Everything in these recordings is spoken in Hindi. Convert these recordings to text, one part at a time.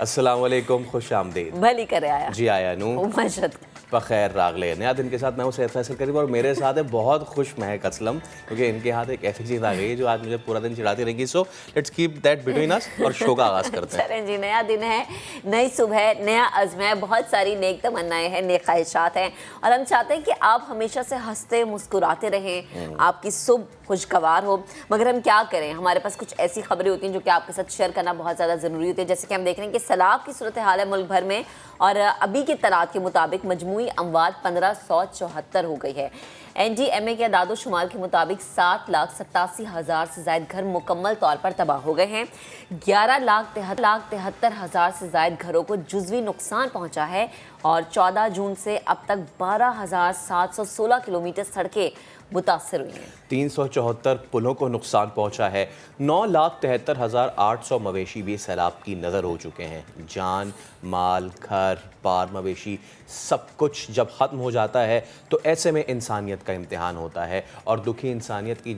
अस्सलाम वालेकुम, खुश आमदीद। भली करे आया जी आया नू बखैर रागले नया दिन के साथ मैं हूं सैयद फैसल करीब और मेरे साथ है बहुत खुश महक असलम, क्योंकि इनके हाथ एक ऐसी चीज़ आ गई है जो आज मुझे पूरा दिन चिढ़ाती रहेगी। So let's keep that between us और शो का आगाज़ करते हैं। चलें जी, नया दिन है, नई सुबह, नया अज़्म है, बहुत सारी नेक तमन्नाएं हैं, नेक ख्वाहिशात हैं और हम चाहते हैं कि आप हमेशा से हंसते मुस्कुराते रहें, आपकी सुबह खुशगवार हो। मगर हम क्या करें, हमारे पास कुछ ऐसी खबरें होती हैं जो कि आपके साथ शेयर करना बहुत ज़्यादा ज़रूरी होती है। जैसे कि हम देख रहे हैं कि सैलाब की सूरत हाल है मुल्क भर में और अभी के तरात के मुताबिक मजमूई अमवात 1574 हो गई है। NDMA के अदादो शुमार के मुताबिक 7,87,000 से ज़ायद घर मुकम्मल तौर पर तबाह हो गए हैं। 11,73,000 से ज़ायद घरों को जुज़वी नुकसान पहुंचा है और 14 जून से अब तक 12,716 किलोमीटर सड़कें मुतासर हुई हैं। 374 पुलों को नुकसान पहुंचा है। 9,73,800 मवेशी भी सैलाब की नज़र हो चुके हैं। जान माल, घर बार, मवेशी सब कुछ जब ख़त्म हो जाता है तो ऐसे में इंसानियत का इम्तिहान होता है और दुखी इंसानियत की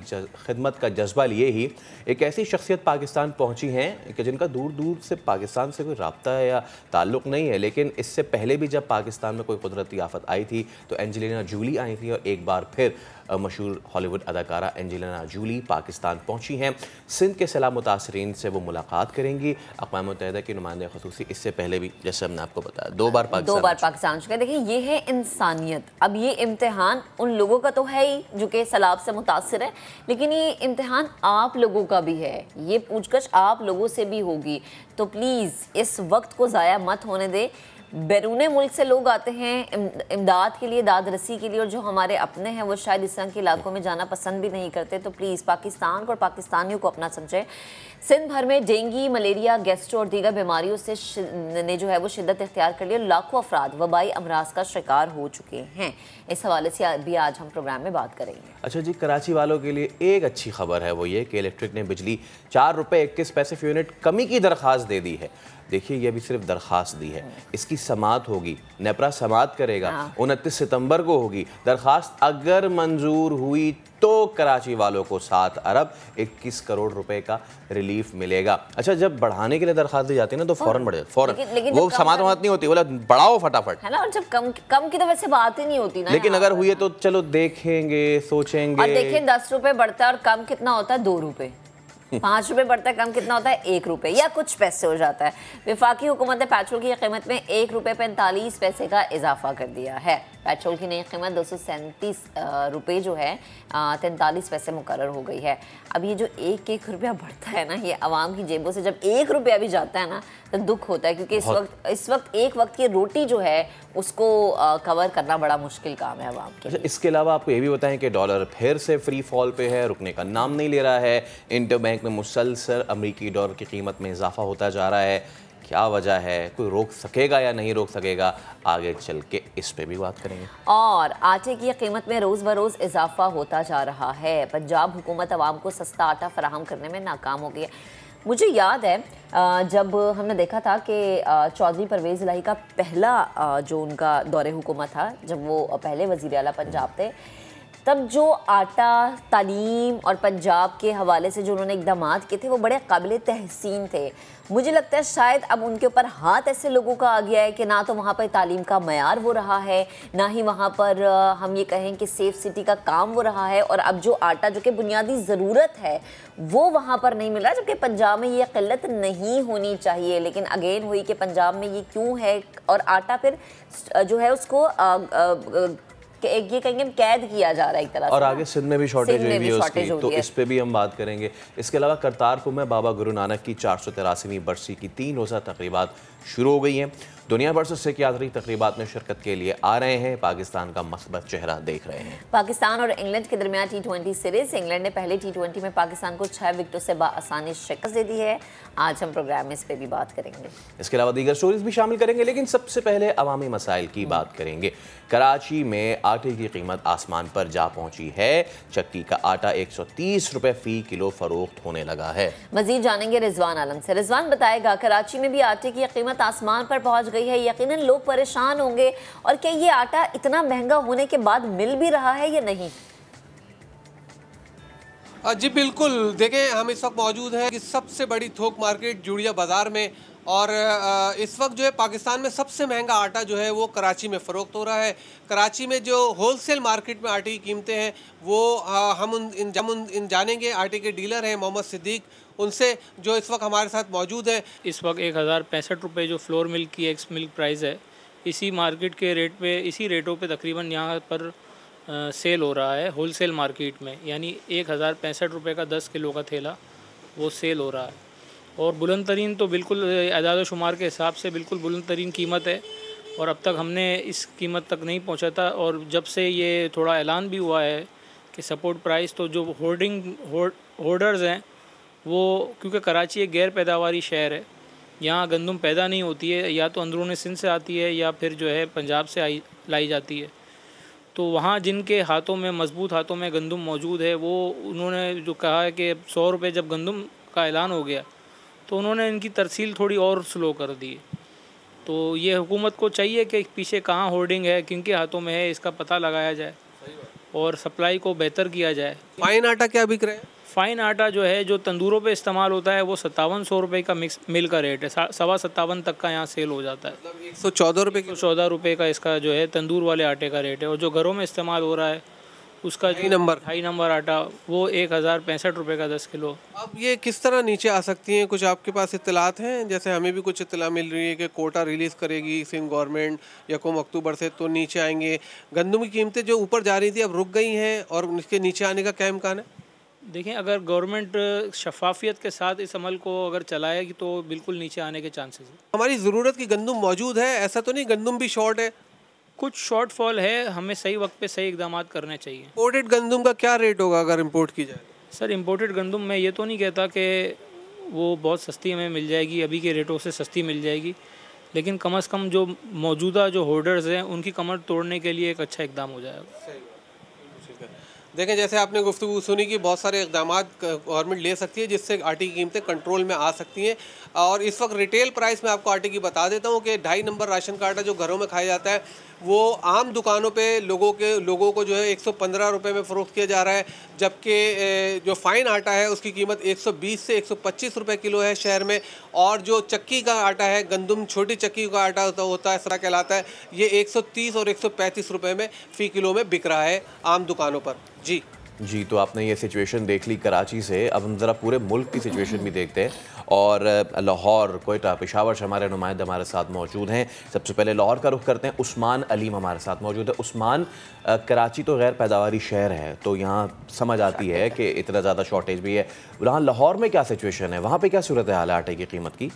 खिदमत का जज्बा लिए ही एक ऐसी शख्सियत पाकिस्तान पहुंची हैं कि जिनका दूर दूर से पाकिस्तान से कोई रब्ता है या ताल्लुक़ नहीं है, लेकिन इससे पहले भी जब पाकिस्तान में कोई कुदरती आफत आई थी तो एंजेलिना जूली आई थी और एक बार फिर मशहूर हॉलीवुड अदाकारा एंजेलिना जूली पाकिस्तान पहुंची हैं। सिंध के सैलाब मुतासरीन से वो मुलाकात करेंगी। अक़वाम मुत्तहिदा की नुमाइंदे ख़ुसूसी इससे पहले भी, जैसे हमने आपको बताया, दो बार पाकिस्तान चुका है। देखिए, ये है इंसानियत। अब ये इम्तिहान उन लोगों का तो है ही जो कि सैलाब से मुतासर है, लेकिन ये इम्तिहान आप लोगों का भी है, ये पूछगछ आप लोगों से भी होगी। तो प्लीज़ इस वक्त को ज़ाया मत होने दे। बैरून मुल्क से लोग आते हैं इमदाद के लिए, दाद रसी के लिए, और जो हमारे अपने हैं वो शायद इस तरह के इलाकों में जाना पसंद भी नहीं करते। तो प्लीज़ पाकिस्तान को और पाकिस्तानियों को अपना समझें। सिंध भर में डेंगू, मलेरिया, गैस्ट्रो और दीगर बीमारियों से ने जो है वो शिद्दत इख्तियार कर लिया। लाखों अफराद वबाई अमराज का शिकार हो चुके हैं। इस हवाले से भी आज हम प्रोग्राम में बात करेंगे। अच्छा जी, कराची वालों के लिए एक अच्छी खबर है, वो ये कि इलेक्ट्रिक ने बिजली 4 रुपये 21 पैसे फी यूनिट कमी की दरख्वास्त दे दी है। देखिए, ये भी सिर्फ दरख्वास्त दी है, इसकी समाअत होगी, नेपरा समाअत करेगा, 29 सितंबर को होगी। दरख्वास्त अगर मंजूर हुई तो कराची वालों को 7 अरब 21 करोड़ रुपए का रिलीफ मिलेगा। अच्छा, जब बढ़ाने के लिए दरख्वास्त दी जाती है ना तो फौरन बढ़ जाती, फौरन वो समाअत नहीं होती, बोला बढ़ाओ फटाफट, है ना। और जब कम की तो वैसे बात ही नहीं होती ना, लेकिन अगर हुई है तो चलो देखेंगे, सोचेंगे। और देखिए, 10 रुपए बढ़ता है और कम कितना होता है? 2 रुपए। 5 रुपए बढ़ता है, कम कितना होता है? 1 रुपए या कुछ पैसे हो जाता है। वफाकी हुकूमत ने पेट्रोल की कीमत में 1 रुपये 45 पैसे का इजाफा कर दिया है। पेट्रोल की नई कीमत 237 रुपये जो है 43 पैसे मुकर्रर हो गई है। अब ये जो 1-1 रुपया बढ़ता है ना, ये आवाम की जेबों से जब 1 रुपया भी जाता है ना तो दुख होता है, क्योंकि इस वक्त एक वक्त की रोटी जो है उसको कवर करना बड़ा मुश्किल काम है आवाम के लिए। इसके अलावा आपको ये भी बताएं कि डॉलर फिर से फ्री फॉल पे है, रुकने का नाम नहीं ले रहा है। इंटरबैंक में मुसलसल अमरीकी डॉलर की कीमत में इजाफा होता जा रहा है। क्या वजह है, कोई रोक सकेगा या नहीं रोक सकेगा, आगे चल के इस पे भी बात करेंगे। और आटे की कीमत में रोज़ बरोज़ इजाफा होता जा रहा है। पंजाब हुकूमत आवाम को सस्ता आटा फराहम करने में नाकाम हो गई है। मुझे याद है जब हमने देखा था कि चौधरी परवेज़ इलाही का पहला जो उनका दौरे हुकूमत था, जब वो पहले वज़ीर आला पंजाब थे, तब जो आटा, तालीम और पंजाब के हवाले से जो उन्होंने इक़दामात किए थे वो बड़े काबिल तहसीन थे। मुझे लगता है शायद अब उनके ऊपर हाथ ऐसे लोगों का आ गया है कि ना तो वहाँ पर तालीम का मयार वो रहा है, ना ही वहाँ पर हम ये कहें कि सेफ सिटी का काम वो रहा है, और अब जो आटा जो कि बुनियादी ज़रूरत है वो वहाँ पर नहीं मिल रहा, जबकि पंजाब में ये किल्लत नहीं होनी चाहिए। लेकिन अगेन हुई कि पंजाब में ये क्यों है, और आटा फिर जो है उसको ये कहेंगे कैद किया जा रहा है एक तरह से, और आगे सिंध में भी शॉर्टेज हुई है उसकी, तो इस पे भी हम बात करेंगे। इसके अलावा करतारपुर में बाबा गुरु नानक की 483वीं बरसी की 3 रोज़ा तकरीबात शुरू हो गई हैं। दुनिया भर से सिख यात्री तकरीबात में शिरकत के लिए आ रहे हैं, पाकिस्तान का मस्बत चेहरा देख रहे हैं। पाकिस्तान और इंग्लैंड के दरमियान T20 सीरीज, इंग्लैंड ने पहले T20 में पाकिस्तान को 6 विकेटों से बाआसानी शिकस्त दे दी है। आज हम प्रोग्राम में इस पर भी बात करेंगे। इसके अलावा दीगर स्टोरीज भी शामिल करेंगे, लेकिन सबसे पहले अवामी मसाइल की बात करेंगे। कराची में आटे की कीमत आसमान पर जा पहुंची है। चक्की का आटा 130 रुपए फी किलो फरोख्त होने लगा है। मजीद जानेंगे रिजवान आलम से। रिजवान बताएगा, कराची में भी आटे की कीमत आसमान पर पहुंच गई है। यकीनन लोग परेशान होंगे, और क्या ये आटा इतना महंगा होने के बाद मिल भी रहा है या नहीं? जी बिल्कुल, देखें हम इस वक्त मौजूद हैं कि सबसे बड़ी थोक मार्केट जुड़िया बाज़ार में, और इस वक्त जो है पाकिस्तान में सबसे महंगा आटा जो है वो कराची में फ़रोख्त हो रहा है। कराची में जो होलसेल मार्केट में आटे की कीमतें हैं वो हम जानेंगे। आटे के डीलर हैं मोहम्मद सिद्दीक, उनसे जो इस वक्त हमारे साथ मौजूद है। इस वक्त 1065 रुपये जो फ्लोर मिल्क की एक्स मिल्क प्राइस है, इसी मार्केट के रेट पे, इसी रेटों पे तकरीबन यहाँ पर सेल हो रहा है होलसेल मार्केट में। यानी 1065 रुपये का 10 किलो का थैला वो सेल हो रहा है। और बुलंद तरीन तो बिल्कुल अदाद शुमार के हिसाब से बिल्कुल बुलंद तरीन कीमत है, और अब तक हमने इस कीमत तक नहीं पहुंचा था। और जब से ये थोड़ा ऐलान भी हुआ है कि सपोर्ट प्राइस, तो जो होर्डर्स हैं वो, क्योंकि कराची एक गैर पैदावारी शहर है, यहाँ गंदम पैदा नहीं होती है, या तो अंदरून सिंध से आती है या फिर जो है पंजाब से लाई जाती है। तो वहाँ जिनके हाथों में, मजबूत हाथों में गंदम मौजूद है, वो उन्होंने जो कहा है कि 100 रुपये जब गंदम का ऐलान हो गया तो उन्होंने इनकी तरसील थोड़ी और स्लो कर दी। तो ये हुकूमत को चाहिए कि पीछे कहाँ होर्डिंग है, किनके हाथों में है, इसका पता लगाया जाए और सप्लाई को बेहतर किया जाए। फाइन आटा क्या बिक रहा है? फ़ाइन आटा जो है, जो तंदूरों पे इस्तेमाल होता है, वो 5700 रुपये का मिल का रेट है। 57.25 तक का यहाँ सेल हो जाता है। 114 रुपये 114 रुपये का इसका जो है तंदूर वाले आटे का रेट है। और जो घरों में इस्तेमाल हो रहा है उसका हाई नंबर आटा, वो 1065 रुपये का 10 किलो। अब ये किस तरह नीचे आ सकती हैं, कुछ आपके पास इत्तलात हैं? जैसे हमें भी कुछ इत्तला मिल रही है कि कोटा रिलीज़ करेगी सिंध गवर्नमेंट 1 अक्टूबर से, तो नीचे आएंगे। गंदम की कीमतें जो ऊपर जा रही थी अब रुक गई हैं, और इसके नीचे आने का क्या इम्कान है? देखें, अगर गवर्नमेंट शफाफियत के साथ इस अमल को अगर चलाएगी तो बिल्कुल नीचे आने के चांसेस हैं। हमारी ज़रूरत की गंदम मौजूद है, ऐसा तो नहीं गंदम भी शॉर्ट है? कुछ शॉर्टफॉल है, हमें सही वक्त पे सही इकदाम करने चाहिए। इम्पोर्टेड गंदम का क्या रेट होगा अगर इम्पोर्ट की जाए? सर, इम्पोर्टेड गंदम मैं ये तो नहीं कहता कि वो बहुत सस्ती हमें मिल जाएगी, अभी के रेटों से सस्ती मिल जाएगी, लेकिन कम से कम जो मौजूदा जो होल्डर्स हैं उनकी कमर तोड़ने के लिए एक अच्छा इकदाम हो जाएगा। देखें, जैसे आपने गुफ्तगू सुनी कि बहुत सारे इक़दाम गवर्नमेंट ले सकती है जिससे आटे की कीमतें कंट्रोल में आ सकती हैं। और इस वक्त रिटेल प्राइस में आपको आटे की बता देता हूँ कि 2.5 नंबर राशन का आटा जो घरों में खाया जाता है वो आम दुकानों पे लोगों को जो है 115 रुपये में फ़रोख्त किया जा रहा है, जबकि जो फ़ाइन आटा है उसकी कीमत 120 से 125 रुपये किलो है शहर में। और जो चक्की का आटा है, गंदम छोटी चक्की का आटा होता है, सरा कहलाता है, ये 130 और 135 रुपये में फ़ी किलो में बिक रहा है आम दुकानों पर। जी, तो आपने ये सिचुएशन देख ली कराची से। अब हम ज़रा पूरे मुल्क की सिचुएशन भी देखते हैं, और लाहौर, कोयटा, पेशावर से हमारे नुमाइंदे हमारे साथ मौजूद हैं। सबसे पहले लाहौर का रुख करते हैं। उस्मान अलीम हमारे साथ मौजूद है। उस्मान, कराची तो गैर पैदावारी शहर है, तो यहाँ समझ आती है कि इतना ज़्यादा शॉर्टेज भी है। वहाँ लाहौर में क्या सिचुएशन है, वहाँ पर क्या सूरत हाल है आटे की कीमत की?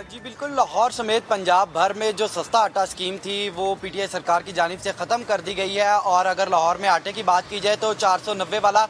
जी बिल्कुल, लाहौर समेत पंजाब भर में जो सस्ता आटा स्कीम थी वो पीटीआई सरकार की जानिब से ख़त्म कर दी गई है। और अगर लाहौर में आटे की बात की जाए तो 490 वाला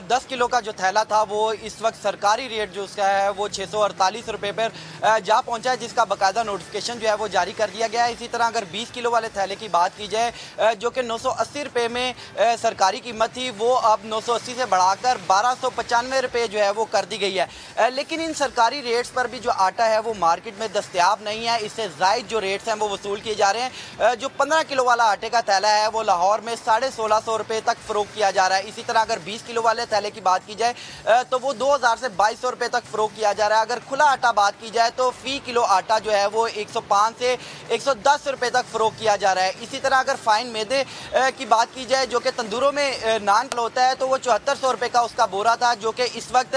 10 किलो का जो थैला था वो इस वक्त सरकारी रेट जो उसका है वो 648 रुपये पर जा पहुंचा है, जिसका बाकायदा नोटिफिकेशन जो है वो जारी कर दिया गया है। इसी तरह अगर 20 किलो वाले थैले की बात की जाए जो कि 980 रुपये में सरकारी कीमत थी, वो अब 980 से बढ़ाकर 1295 रुपये जो है वो कर दी गई है। लेकिन इन सरकारी रेट्स पर भी जो आटा है वो मार्केट में दस्तयाब नहीं है, इससे ज़ायद जो रेट्स हैं वो वसूल किए जा रहे हैं। जो 15 किलो वाला आटे का थैला है वो लाहौर में 1650 रुपये तक फ़रोख्त किया जा रहा है। इसी तरह अगर 20 किलो वाले थैले की बात की जाए तो वो 2000 से 2200 रुपये तक फ़रोख्त किया जा रहा है। अगर खुला आटा बात की जाए तो फ़ी किलो आटा जो है वो 105 से 110 रुपये तक फ़रोख्त किया जा रहा है। इसी तरह अगर फ़ाइन मैदे की बात की जाए जो कि तंदूरों में नान होता है तो वो 7400 रुपये का उसका बोरा था, जो कि इस वक्त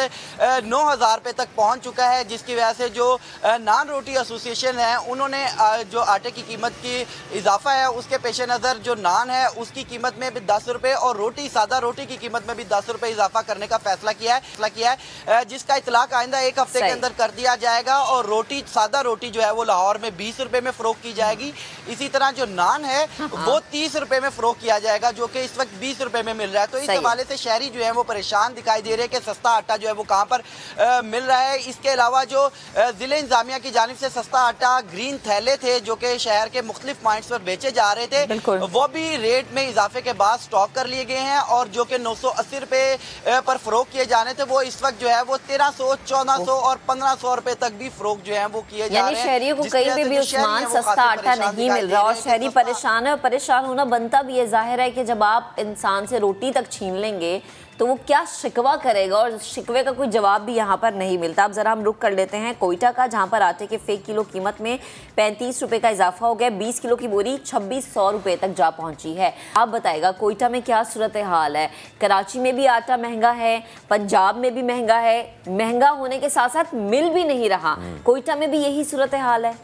9000 रुपये तक पहुँच चुका है, जिसकी वजह से जो नान रोटी एसोसिएशन है उन्होंने जो आटे की कीमत की इजाफा है उसके पेश नज़र जो नान है उसकी कीमत में भी 10 रुपये और सादा रोटी की कीमत में भी 10 रुपये इजाफा करने का फैसला किया है, जिसका इतलाक आइंदा 1 हफ्ते के अंदर कर दिया जाएगा। और सादा रोटी जो है वो लाहौर में 20 रुपये में फ़रोख्त की जाएगी। इसी तरह जो नान है वो 30 रुपये में फ़रोख्त किया जाएगा, जो कि इस वक्त 20 रुपये में मिल रहा है। तो इस हवाले से शहरी जो है वो परेशान दिखाई दे रहे हैं कि सस्ता आटा जो है वो कहाँ पर मिल रहा है। इसके अलावा जो ज़िले इंतजामिया की जानिब से सस्ता आटा ग्रीन थैले थे जो कि शहर के मुख्तलिफ पॉइंट्स पर बेचे जा रहे थे, वो भी रेट में इजाफे के बाद स्टॉक कर लिए गए हैं, और जो कि 980 रुपये पर फ़रोख्त किए जाने थे वो इस वक्त जो है वो 1300, 1400 और 1500 रुपये तक भी फ़रोख्त जो है वो किए जा रहे हैं। शहरियों को कहीं भी उस्मान सस्ता आटा नहीं मिल रहा और शहरी परेशान है। परेशान होना बनता भी है। जाहिर है कि जब आप इंसान से रोटी तक छीन लेंगे तो वो क्या शिकवा करेगा, और शिकवे का कोई जवाब भी यहाँ पर नहीं मिलता। अब ज़रा हम रुक कर लेते हैं कोयटा का, जहाँ पर आटे के फे किलो कीमत में 35 रुपये का इजाफा हो गया। 20 किलो की बोरी 2600 रुपये तक जा पहुँची है। आप बताएगा कोयटा में क्या सूरत हाल है? कराची में भी आटा महंगा है, पंजाब में भी महंगा है, महंगा होने के साथ साथ मिल भी नहीं रहा। कोयटा में भी यही सूरत हाल है?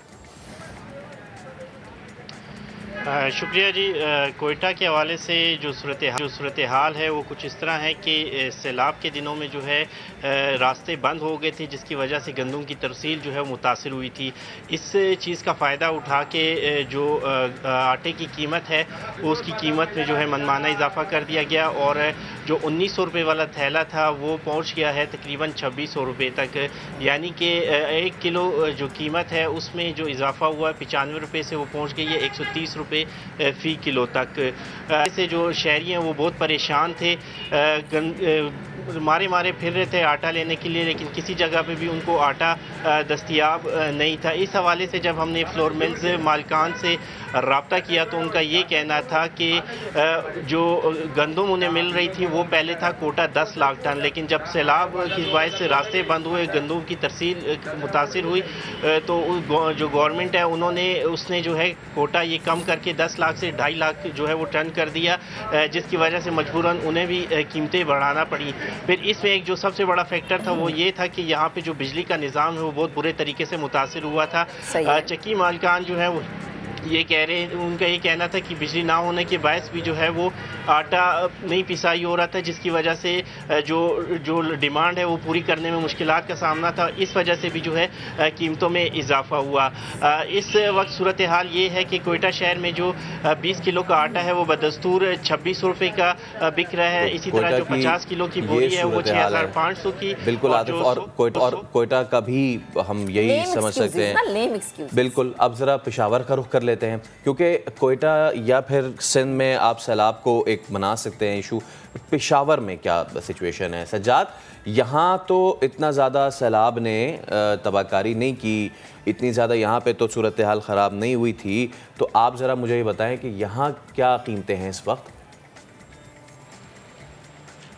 शुक्रिया जी। कोयटा के हवाले से जो सूरत हाल है वो कुछ इस तरह है कि सैलाब के दिनों में जो है रास्ते बंद हो गए थे, जिसकी वजह से गंदम की तरसील जो है वो मुतासिर हुई थी। इस चीज़ का फ़ायदा उठा के जो आटे की कीमत है उसकी कीमत में जो है मनमाना इजाफा कर दिया गया, और जो 1900 रुपये वाला थैला था वो पहुंच गया है तकरीबन 2600 रुपये तक। यानी कि 1 किलो जो कीमत है उसमें जो इजाफा हुआ 95 रुपये से वो पहुंच गई है 130 रुपये फ़ी किलो तक। ऐसे जो शहरी हैं वो बहुत परेशान थे, मारे फिर रहे थे आटा लेने के लिए, लेकिन किसी जगह पे भी उनको आटा दस्तयाब नहीं था। इस हवाले से जब हमने फ्लोर मिल्स मालिकान से रब्ता किया तो उनका ये कहना था कि जो गंदम उन्हें मिल रही थी वो पहले था कोटा 10 लाख टन, लेकिन जब सैलाब की वजह से रास्ते बंद हुए, गंदम की तरसील मुतासिर हुई, तो जो गवर्नमेंट है उसने जो है कोटा ये कम करके 10 लाख से 2.5 लाख जो है वो टन कर दिया, जिसकी वजह से मजबूरन उन्हें भी कीमतें बढ़ाना पड़ी। फिर इसमें एक जो सबसे बड़ा फैक्टर था वो ये था कि यहाँ पे जो बिजली का निज़ाम है वो बहुत बुरे तरीके से मुतासिर हुआ था। चक्की मालिकान जो है वो ये कह रहे हैं, उनका ये कहना था कि बिजली ना होने के बायस भी जो है वो आटा नहीं पिसाई हो रहा था, जिसकी वजह से जो डिमांड है वो पूरी करने में मुश्किलात का सामना था। इस वजह से भी जो है कीमतों में इजाफा हुआ। इस वक्त सूरत हाल ये है कि कोयटा शहर में जो 20 किलो का आटा है वो बदस्तूर 2600 रुपये का बिक रहा है। इसी तरह जो 50 किलो की बोरी है वो 6500 की। बिल्कुल आतिफ, और कोयटा का भी हम यही समझ सकते हैं। बिल्कुल। अब ज़रा पेशावर का रुख कर लेते हैं, क्योंकि कोयटा या फिर सिंध में आप सैलाब को एक मना सकते हैं इशू, पेशावर में क्या सिचुएशन है? सज्जाद, यहाँ तो इतना ज़्यादा सैलाब ने तबाहकारी नहीं की, इतनी ज़्यादा यहाँ पे तो सूरत हाल ख़राब नहीं हुई थी, तो आप ज़रा मुझे ये बताएं कि यहाँ क्या कीमतें हैं इस वक्त?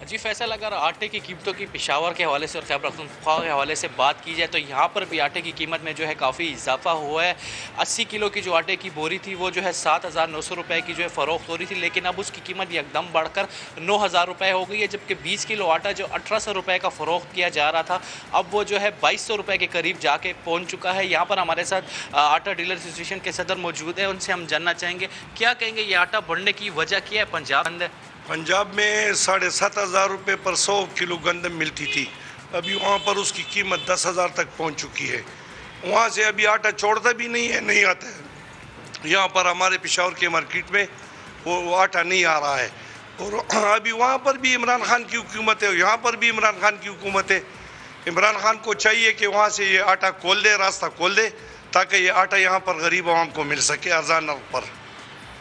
जी फैसल, अगर आटे की कीमतों की पेशावर के हवाले से और खैबर पख्तूनख्वा के हवाले से बात की जाए तो यहाँ पर भी आटे की कीमत में जो है काफ़ी इजाफा हुआ है। 80 किलो की जो आटे की बोरी थी वो जो है 7900 रुपये की जो है फ़रोख्त हो रही थी, लेकिन अब उसकी कीमत एकदम बढ़कर 9000 रुपये हो गई है। जबकि 20 किलो आटा जो 1800 रुपये का फ़रोख्त किया जा रहा था अब वो जो है 2200 रुपये के करीब जाके पहुँच चुका है। यहाँ पर हमारे साथ आटा डीलर एसोसिएशन के सदर मौजूद है, उनसे हम जानना चाहेंगे क्या कहेंगे ये आटा बढ़ने की वजह क्या है? पंजाब में 7500 रुपये पर 100 किलो गंदम मिलती थी, अभी वहाँ पर उसकी कीमत 10,000 तक पहुँच चुकी है। वहाँ से अभी आटा छोड़ता भी नहीं आता है। यहाँ पर हमारे पेशावर के मार्केट में वो आटा नहीं आ रहा है, और अभी वहाँ पर भी इमरान खान की हुकूमत है, यहाँ पर भी इमरान खान की हुकूमत है। इमरान खान को चाहिए कि वहाँ से ये आटा खोल दे, रास्ता खोल दे, ताकि ये आटा यहाँ पर गरीब आवाम को मिल सके आर्ज़ान पर।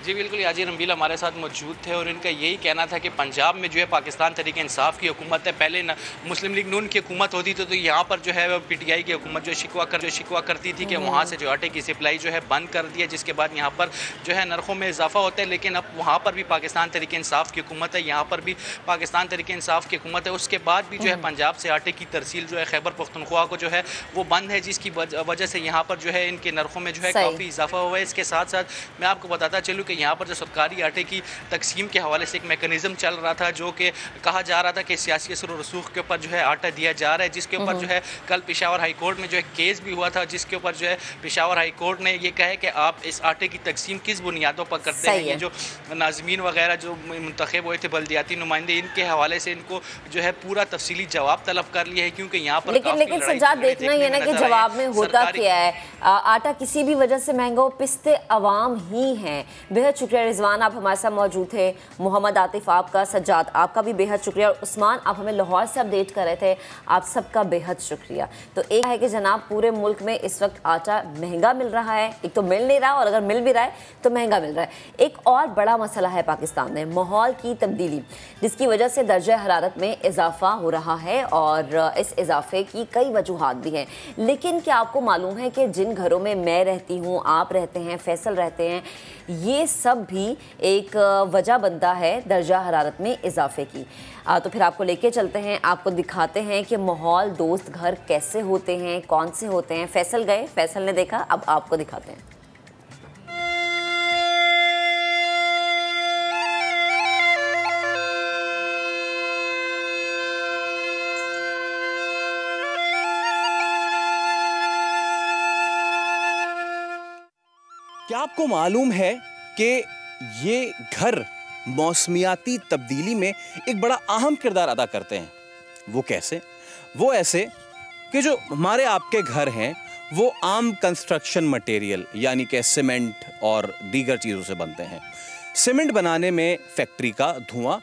जी बिल्कुल, याजिर रंबील हमारे साथ मौजूद थे और इनका यही कहना था कि पंजाब में जो है पाकिस्तान तहरीक इंसाफ की हुकूमत है, पहले मुस्लिम लीग नून की हुकूमत होती थी तो यहाँ पर जो है PTI की हुकूमत जो शिकवा करती थी कि वहाँ से जो आटे की सप्लाई जो है बंद कर दिया, जिसके बाद यहाँ पर जो है नरखों में इजाफा होता है। लेकिन अब वहाँ पर भी पाकिस्तान तहरीक इंसाफ की हुकूमत है, यहाँ पर भी पाकिस्तान तहरीक इंसाफ की हुकूमत है। उसके बाद भी जो है पंजाब से आटे की तरसील जो है खैबर पख्तूनख्वा को जो है वो बंद है, जिसकी वजह से यहाँ पर जो है इनके नरखों में जो है काफ़ी इजाफा हुआ है। इसके साथ साथ मैं आपको बताता चलूँ कि यहाँ पर जो सरकारी आटे की तकसीम के हवाले से एक मैकेनिज्म चल रहा था, जो कि कहा जा रहा था कि सियासी असर और रसूख के ऊपर जो है आटा दिया जा रहा है, जिसके ऊपर जो है कल पेशावर हाई कोर्ट में जो है केस भी हुआ था, जिसके ऊपर जो है पेशावर हाई कोर्ट ने ये कहा कि आप इस आटे की तकसीम किस बुनियादों पर करते हैं। ये जो नाज़मीन वगैरह जो मुंतखब हुए थे बल्दियाती नुमाइंदे, इनके हवाले से इनको जो है पूरा तफसीली जवाब तलब कर लिया है, क्योंकि यहाँ पर लेकिन सज्जाद देखना ये ना कि जवाब में होता क्या है। आटा किसी भी वजह से महंगा हो, पिसते अवाम ही हैं। बेहद शुक्रिया रिजवान, आप हमारे साथ मौजूद थे। मोहम्मद आतिफ आपका, सज्जाद आपका भी बेहद शुक्रिया, और उस्मान आप हमें लाहौर से अपडेट कर रहे थे, आप सबका बेहद शुक्रिया। तो एक है कि जनाब पूरे मुल्क में इस वक्त आटा महंगा मिल रहा है, एक तो मिल नहीं रहा और अगर मिल भी रहा है तो महंगा मिल रहा है। एक और बड़ा मसला है पाकिस्तान में, माहौल की तब्दीली, जिसकी वजह से दर्जा हरारत में इजाफा हो रहा है और इस इजाफे की कई वजूहात भी हैं। लेकिन क्या आपको मालूम है कि जिन घरों में मैं रहती हूँ, आप रहते हैं, फैसल रहते हैं, ये सब भी एक वजह बनता है दर्जा हरारत में इजाफे की। तो फिर आपको लेके चलते हैं, आपको दिखाते हैं कि माहौल दोस्त घर कैसे होते हैं, कौन से होते हैं। फैसल गए, फैसल ने देखा, अब आपको दिखाते हैं। क्या आपको मालूम है कि ये घर मौसमियाती तब्दीली में एक बड़ा अहम किरदार अदा करते हैं? वो कैसे? वो ऐसे कि जो हमारे आपके घर हैं वो आम कंस्ट्रक्शन मटेरियल यानी कि सीमेंट और दीगर चीज़ों से बनते हैं। सीमेंट बनाने में फैक्ट्री का धुआं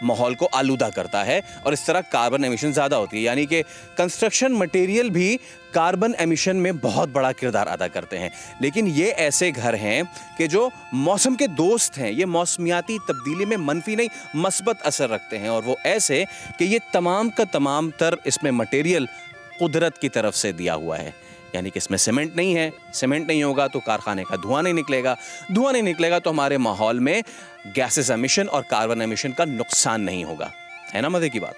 माहौल को आलूदा करता है और इस तरह कार्बन एमिशन ज़्यादा होती है, यानी कि कंस्ट्रक्शन मटेरियल भी कार्बन एमिशन में बहुत बड़ा किरदार अदा करते हैं। लेकिन ये ऐसे घर हैं कि जो मौसम के दोस्त हैं, ये मौसमियाती तब्दीली में मनफी नहीं मस्बत असर रखते हैं, और वो ऐसे कि ये तमाम का तमाम तर इसमें मटेरियल कुदरत की तरफ से दिया हुआ है। यानी कि इसमें सीमेंट नहीं है, सीमेंट नहीं होगा तो कारखाने का धुआं नहीं निकलेगा, धुआं नहीं निकलेगा तो हमारे माहौल में गैसेस एमिशन और कार्बन एमिशन का नुकसान नहीं होगा। है ना मजे की बात?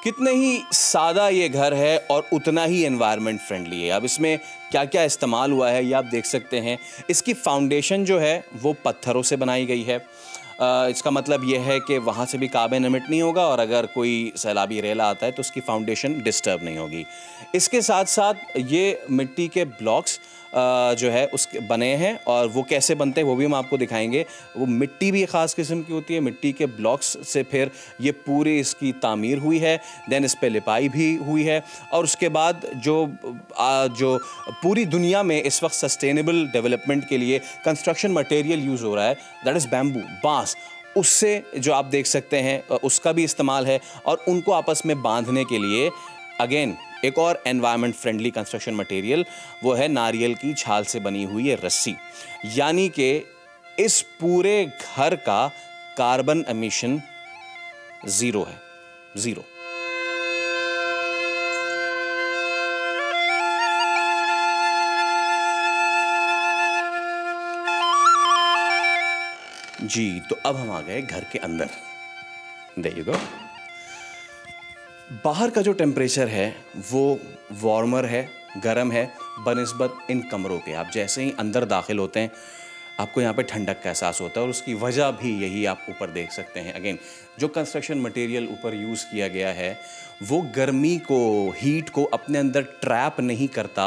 कितने ही सादा ये घर है और उतना ही एनवायरनमेंट फ्रेंडली है। अब इसमें क्या क्या इस्तेमाल हुआ है ये आप देख सकते हैं। इसकी फाउंडेशन जो है वो पत्थरों से बनाई गई है। इसका मतलब ये है कि वहाँ से भी कार्बन एमिट नहीं होगा और अगर कोई सैलाबी रेला आता है तो उसकी फाउंडेशन डिस्टर्ब नहीं होगी। इसके साथ साथ ये मिट्टी के ब्लॉक्स जो है उसके बने हैं, और वो कैसे बनते हैं वो भी हम आपको दिखाएंगे। वो मिट्टी भी ख़ास किस्म की होती है, मिट्टी के ब्लॉक्स से फिर ये पूरी इसकी तामीर हुई है, दैन इस पे लिपाई भी हुई है। और उसके बाद जो पूरी दुनिया में इस वक्त सस्टेनेबल डेवलपमेंट के लिए कंस्ट्रक्शन मटेरियल यूज़ हो रहा है, दैट इज़ बैम्बू, बांस। उससे जो आप देख सकते हैं उसका भी इस्तेमाल है, और उनको आपस में बांधने के लिए अगेन एक और एनवायरनमेंट फ्रेंडली कंस्ट्रक्शन मटेरियल वो है नारियल की छाल से बनी हुई है रस्सी। यानी कि इस पूरे घर का कार्बन एमिशन ज़ीरो है, ज़ीरो। जी, तो अब हम आ गए घर के अंदर। There you go. बाहर का जो टेम्परेचर है वो वार्मर है, गर्म है बनिस्बत इन कमरों के। आप जैसे ही अंदर दाखिल होते हैं आपको यहाँ पे ठंडक का एहसास होता है, और उसकी वजह भी यही आप ऊपर देख सकते हैं। अगेन जो कंस्ट्रक्शन मटेरियल ऊपर यूज़ किया गया है वो गर्मी को, हीट को अपने अंदर ट्रैप नहीं करता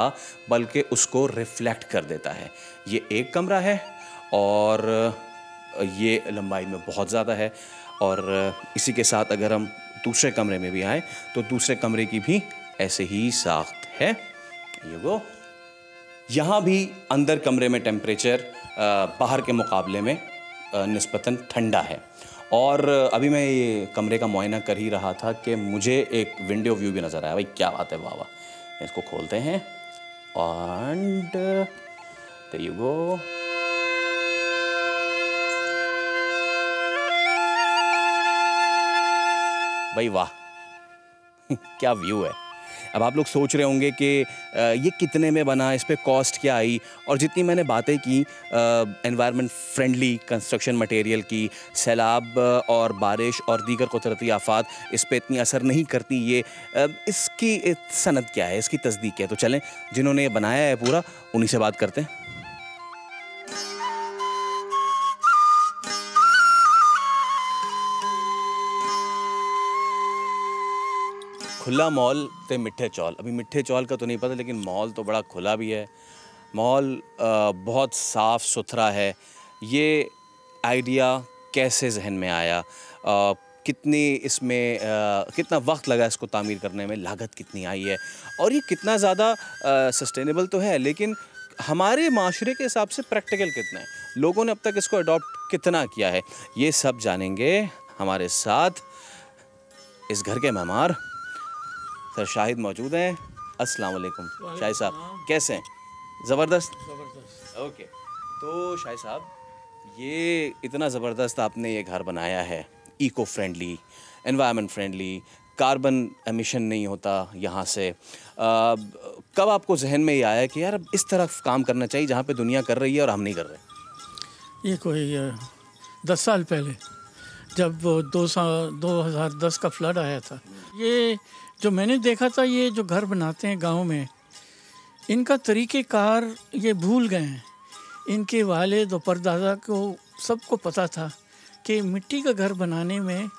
बल्कि उसको रिफ्लेक्ट कर देता है। ये एक कमरा है और ये लंबाई में बहुत ज़्यादा है, और इसी के साथ अगर हम दूसरे कमरे में भी आए तो दूसरे कमरे की भी ऐसे ही साख्त है। ये वो यहाँ भी अंदर कमरे में टेम्परेचर बाहर के मुकाबले में निस्बतन ठंडा है। और अभी मैं ये कमरे का मुआयना कर ही रहा था कि मुझे एक विंडो व्यू भी नज़र आया। भाई क्या बात है, वाह वाह। इसको खोलते हैं एंड देयर यू गो। भाई वाह क्या व्यू है। अब आप लोग सोच रहे होंगे कि ये कितने में बना, इस पे कॉस्ट क्या आई, और जितनी मैंने बातें की एनवायरनमेंट फ्रेंडली कंस्ट्रक्शन मटेरियल की, सैलाब और बारिश और दीगर कुदरती आफात इस पे इतनी असर नहीं करती, ये इसकी सनद क्या है, इसकी तस्दीक क्या है। तो चलें जिन्होंने ये बनाया है पूरा उन्हीं से बात करते हैं। खुला मॉल ते मिठे चौल। अभी मिठे चौल का तो नहीं पता, लेकिन मॉल तो बड़ा खुला भी है। मॉल बहुत साफ़ सुथरा है। ये आइडिया कैसे जहन में आया, कितनी इसमें कितना वक्त लगा इसको तामीर करने में, लागत कितनी आई है, और ये कितना ज़्यादा सस्टेनेबल तो है लेकिन हमारे माशरे के हिसाब से प्रैक्टिकल कितना है, लोगों ने अब तक इसको अडॉप्ट कितना किया है, ये सब जानेंगे हमारे साथ इस घर के मेहमान सर शाहिद मौजूद हैं। अस्सलाम वालेकुम शाहिद साहब, कैसे हैं? ज़बरदस्त। ओके, तो शाहिद साहब ये इतना ज़बरदस्त आपने ये घर बनाया है, eco friendly, environment friendly, carbon emission नहीं होता यहाँ से। कब आपको जहन में ये आया कि यार अब इस तरफ काम करना चाहिए जहाँ पे दुनिया कर रही है और हम नहीं कर रहे? ये कोई 10 साल पहले, जब 2010 का फ्लड आया था, ये जो मैंने देखा था, ये जो घर बनाते हैं गांव में, इनका तरीक़ेकार ये भूल गए हैं। इनके वालिद और परदादा को सबको पता था कि मिट्टी का घर बनाने में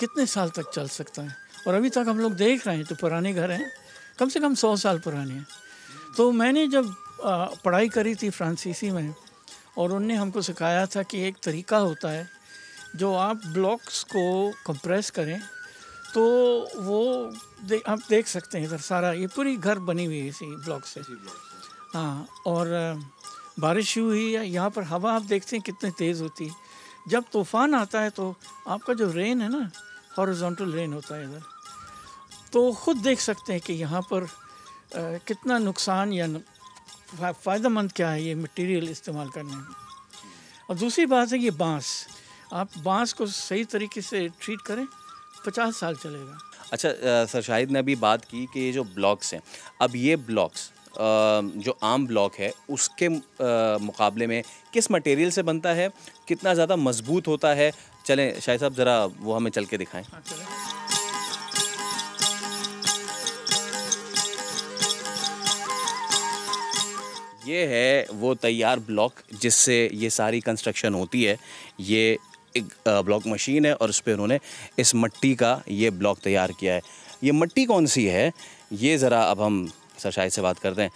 कितने साल तक चल सकता है, और अभी तक हम लोग देख रहे हैं तो पुराने घर हैं, कम से कम 100 साल पुराने हैं। तो मैंने जब पढ़ाई करी थी फ्रांसीसी में, और उनने हमको सिखाया था कि एक तरीका होता है, जो आप ब्लॉक्स को कंप्रेस करें तो वो आप देख सकते हैं इधर सारा ये पूरी घर बनी हुई है इसी ब्लॉक से। हाँ, और बारिश हुई है यहाँ पर, हवा आप देखते हैं कितनी तेज़ होती है। जब तूफ़ान आता है तो आपका जो रेन है ना, हॉरिजॉन्टल रेन होता है इधर, तो ख़ुद देख सकते हैं कि यहाँ पर कितना नुकसान या फ़ायदेमंद क्या है ये मटेरियल इस्तेमाल करने में। और दूसरी बात है ये बांस, आप बांस को सही तरीके से ट्रीट करें, 50 साल चलेगा। अच्छा सर, शाहिद ने अभी बात की कि ये जो ब्लॉक्स हैं, अब ये ब्लॉक्स जो आम ब्लॉक है उसके मुकाबले में किस मटेरियल से बनता है, कितना ज़्यादा मजबूत होता है? चलें शाहिद साहब ज़रा वो हमें चल के दिखाएं। हाँ, चलें। ये है वो तैयार ब्लॉक जिससे ये सारी कंस्ट्रक्शन होती है। ये एक ब्लॉक मशीन है और उस पर उन्होंने इस मिट्टी का ये ब्लॉक तैयार किया है। ये मिट्टी कौन सी है, ये ज़रा अब हम सर शाहिद से बात करते हैं।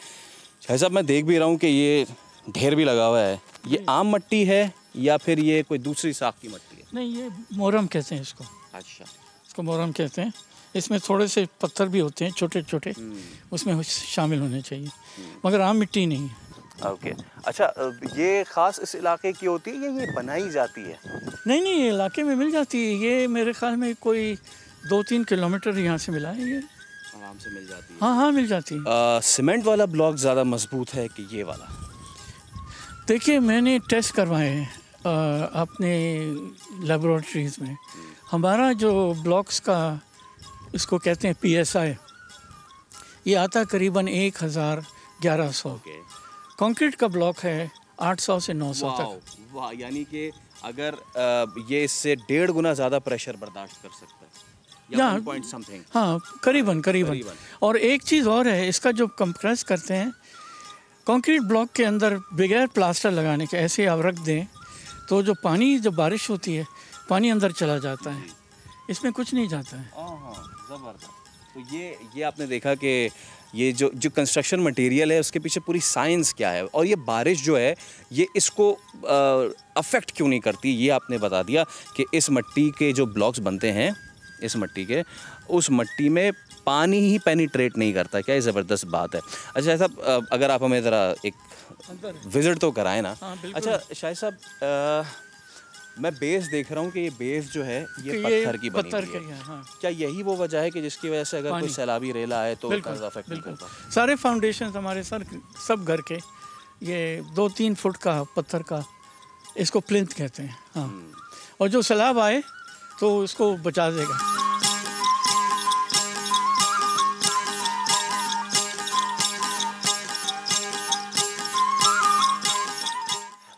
शाहिद साहब, मैं देख भी रहा हूँ कि ये ढेर भी लगा हुआ है, ये आम मिट्टी है या फिर ये कोई दूसरी साख की मिट्टी है? नहीं, ये मोरम कहते हैं इसको। अच्छा, इसको मोरम कहते हैं। इसमें थोड़े से पत्थर भी होते हैं छोटे छोटे, उसमें शामिल होने चाहिए, मगर आम मिट्टी नहीं है। ओके। अच्छा, ये ख़ास इस इलाके की होती है या ये बनाई जाती है? नहीं, ये इलाके में मिल जाती है। ये मेरे ख्याल में कोई 2-3 किलोमीटर यहाँ से मिला है, ये आराम से मिल जाती है। हाँ, मिल जाती है। सीमेंट वाला ब्लॉक ज़्यादा मजबूत है कि ये वाला? देखिए, मैंने टेस्ट करवाए हैं अपने लेबोरेटरीज़ में। हमारा जो ब्लॉक्स का इसको कहते हैं PSI, ये आता करीबन 1100। कंक्रीट का ब्लॉक है 800 से 900 तक। वाह, यानी कि अगर ये इससे 1.5 गुना ज़्यादा प्रेशर बर्दाश्त कर सकता है या 1 पॉइंट समथिंग। हाँ, करीबन। और एक चीज़ और है, इसका जो कंप्रेस करते हैं कंक्रीट ब्लॉक के अंदर, बगैर प्लास्टर लगाने के ऐसे आप रख दें तो जो पानी, जब बारिश होती है, पानी अंदर चला जाता है, इसमें कुछ नहीं जाता है। ज़बरदस्त। तो ये आपने देखा कि ये जो कंस्ट्रक्शन मटेरियल है उसके पीछे पूरी साइंस क्या है, और ये बारिश जो है ये इसको अफेक्ट क्यों नहीं करती, ये आपने बता दिया कि इस मिट्टी के जो ब्लॉक्स बनते हैं, इस मिट्टी के, उस मिट्टी में पानी ही पेनिट्रेट नहीं करता। क्या ये ज़बरदस्त बात है। अच्छा साहब, अगर आप हमें ज़रा एक विज़िट तो कराएं ना। हाँ, अच्छा शाहिद साहब, मैं बेस देख रहा हूँ कि ये बेस जो है ये पत्थर की बनी हुई है। हाँ। क्या यही वो वजह है कि जिसकी वजह से अगर कोई सैलाबी रेला आए तो अफेक्ट नहीं करता? सारे फाउंडेशन हमारे सब घर के ये 2-3 फुट का पत्थर का, इसको प्लिंथ कहते हैं। हाँ, और जो सैलाब आए तो इसको बचा देगा।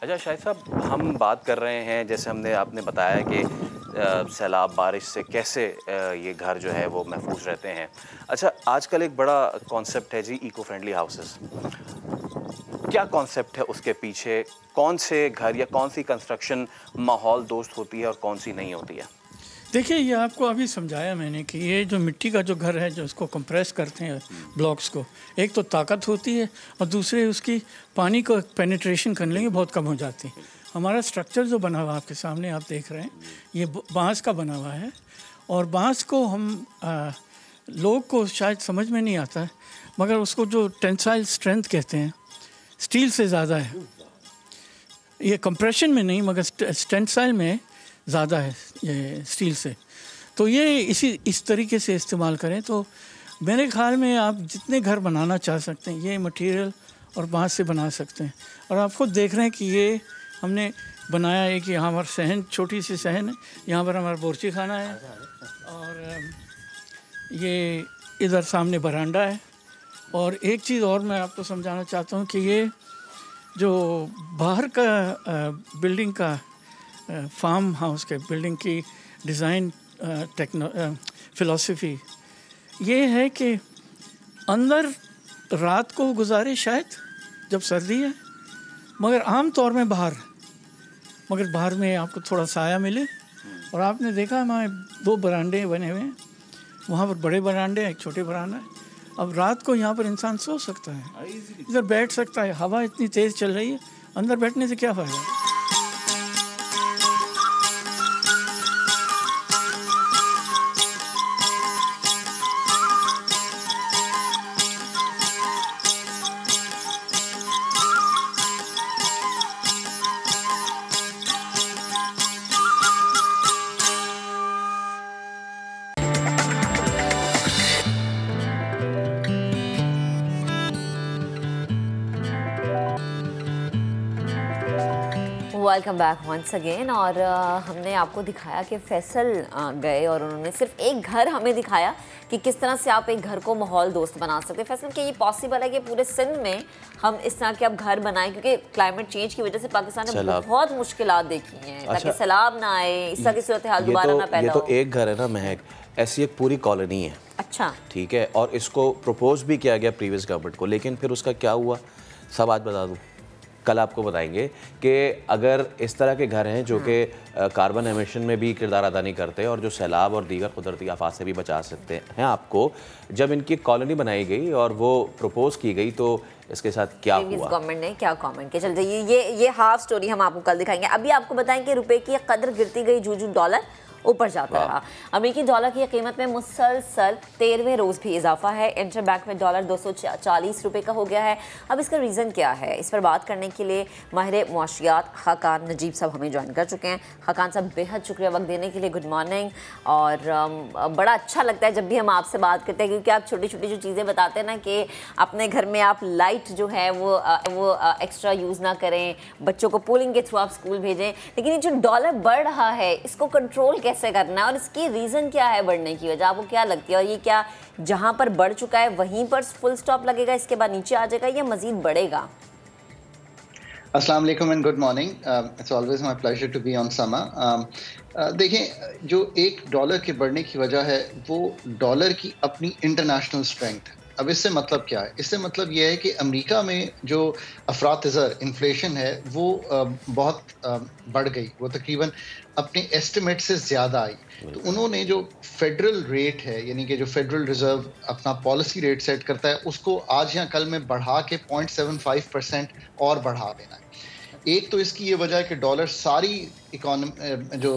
अच्छा शाहिद साहब, हम बात कर रहे हैं, जैसे आपने बताया कि सैलाब बारिश से कैसे ये घर जो है वो महफूज रहते हैं। अच्छा, आजकल एक बड़ा कॉन्सेप्ट है जी, इको फ्रेंडली हाउसेस। क्या कॉन्सेप्ट है उसके पीछे? कौन से घर या कौन सी कंस्ट्रक्शन माहौल दोस्त होती है और कौन सी नहीं होती है? देखिए, ये आपको अभी समझाया मैंने कि ये जो मिट्टी का जो घर है, जो इसको कंप्रेस करते हैं ब्लॉक्स को, एक तो ताकत होती है और दूसरे उसकी पानी को पेनिट्रेशन करने में बहुत कम हो जाती है। हमारा स्ट्रक्चर जो बना हुआ आपके सामने आप देख रहे हैं, ये बांस का बना हुआ है, और बांस को हम लोग को शायद समझ में नहीं आता है, मगर उसको जो टेंसाइल स्ट्रेंथ कहते हैं, स्टील से ज़्यादा है। ये कंप्रेशन में नहीं मगर टेंसाइल में ज़्यादा है ये स्टील से। तो ये इस तरीके से इस्तेमाल करें तो मेरे ख्याल में आप जितने घर बनाना चाह सकते हैं ये मटेरियल और बांस से बना सकते हैं। और आप खुद देख रहे हैं कि ये हमने बनाया एक यहाँ पर सहन, छोटी सी सहन है, यहाँ पर हमारा बोर्ची खाना है और ये इधर सामने बरांडा है। और एक चीज़ और मैं आपको समझाना चाहता हूँ कि ये जो बाहर का बिल्डिंग का फार्म हाउस के बिल्डिंग की डिज़ाइन फ़िलॉसफी ये है कि अंदर रात को गुजारे शायद जब सर्दी है, मगर आम तौर में बाहर में आपको थोड़ा साया मिले। और आपने देखा हमारे 2 बरांडे बने हुए हैं, वहाँ पर बड़े बरांडे हैं, एक छोटे बरांडा है। अब रात को यहाँ पर इंसान सो सकता है, इधर बैठ सकता है, हवा इतनी तेज़ चल रही है, अंदर बैठने से क्या फ़ायदा। Welcome back once again. और हमने आपको दिखाया कि फैसल गए और उन्होंने सिर्फ एक घर हमें दिखाया कि किस तरह से आप एक घर को माहौल दोस्त बना सकते हैं। फैसल क्या ये पॉसिबल है कि पूरे सिंध में हम इस तरह के अब घर बनाएं, क्योंकि क्लाइमेट चेंज की वजह से पाकिस्तान ने बहुत मुश्किलात देखी हैं ताकि सैलाब ना आए, इस तरह की सूरत हाल दोबारा ना पैदा हो। ये तो एक घर है ना महक, ऐसी एक पूरी कॉलोनी है। अच्छा, ठीक है, और इसको प्रपोज भी किया गया प्रीवियस गवर्नमेंट को, लेकिन फिर उसका क्या हुआ सब आज बता दूँ। कल आपको बताएंगे कि अगर इस तरह के घर हैं जो कि कार्बन एमिशन में भी किरदार अदा नहीं करते और जो सैलाब और दीगर कुदरती आफात से भी बचा सकते हैं आपको, जब इनकी कॉलोनी बनाई गई और वो प्रपोज की गई तो इसके साथ क्या हुआ, गवर्नमेंट ने क्या कमेंट किया। चल जाइए, ये हाफ स्टोरी हम आपको कल दिखाएंगे। अभी आपको बताएं कि रुपए की कदर गिरती गई, जूझू डॉलर ऊपर जाता रहा। अमेरिकी डॉलर की कीमत में मुसलसल 13वें रोज़ भी इजाफा है। इंटरबैंक में डॉलर 240 रुपये का हो गया है। अब इसका रीज़न क्या है, इस पर बात करने के लिए माहिर मुआशियात खाकान नजीब साहब हमें ज्वाइन कर चुके हैं। खाकान साहब, बेहद शुक्रिया वक्त देने के लिए, गुड मॉर्निंग। और बड़ा अच्छा लगता है जब भी हम आपसे बात करते हैं, क्योंकि आप छोटी छोटी जो चीज़ें बताते हैं ना कि अपने घर में आप लाइट जो है वो एक्स्ट्रा यूज़ ना करें, बच्चों को पूलिंग के थ्रू आप स्कूल भेजें, लेकिन ये जो डॉलर बढ़ रहा है इसको कंट्रोल कैसे करना है और इसकी रीज़न क्या है बढ़ने की वजह, आपको क्या लगती है? और ये क्या जहां पर बढ़ चुका है वहीं पर फुल स्टॉप लगेगा, इसके बाद नीचे आ जाएगा या मजीद बढ़ेगा? अस्सलाम वालेकुम and good morning. It's always my pleasure to be on Samaa. देखें, जो $1 के बढ़ने की वजह है वो डॉलर की अपनी इंटरनेशनल स्ट्रेंथ है। अब इससे मतलब क्या है? इससे मतलब ये है कि अमेरिका में जो अफरात-ज़र इन्फ्लेशन है वो बहुत बढ़ गई, वो तकरीबन अपने एस्टिमेट से ज़्यादा आई। तो उन्होंने जो फेडरल रेट है, यानी कि जो फेडरल रिजर्व अपना पॉलिसी रेट सेट करता है, उसको आज या कल में बढ़ा के 0.75% और बढ़ा देना है। एक तो इसकी ये वजह है कि डॉलर सारी इकोनॉमी जो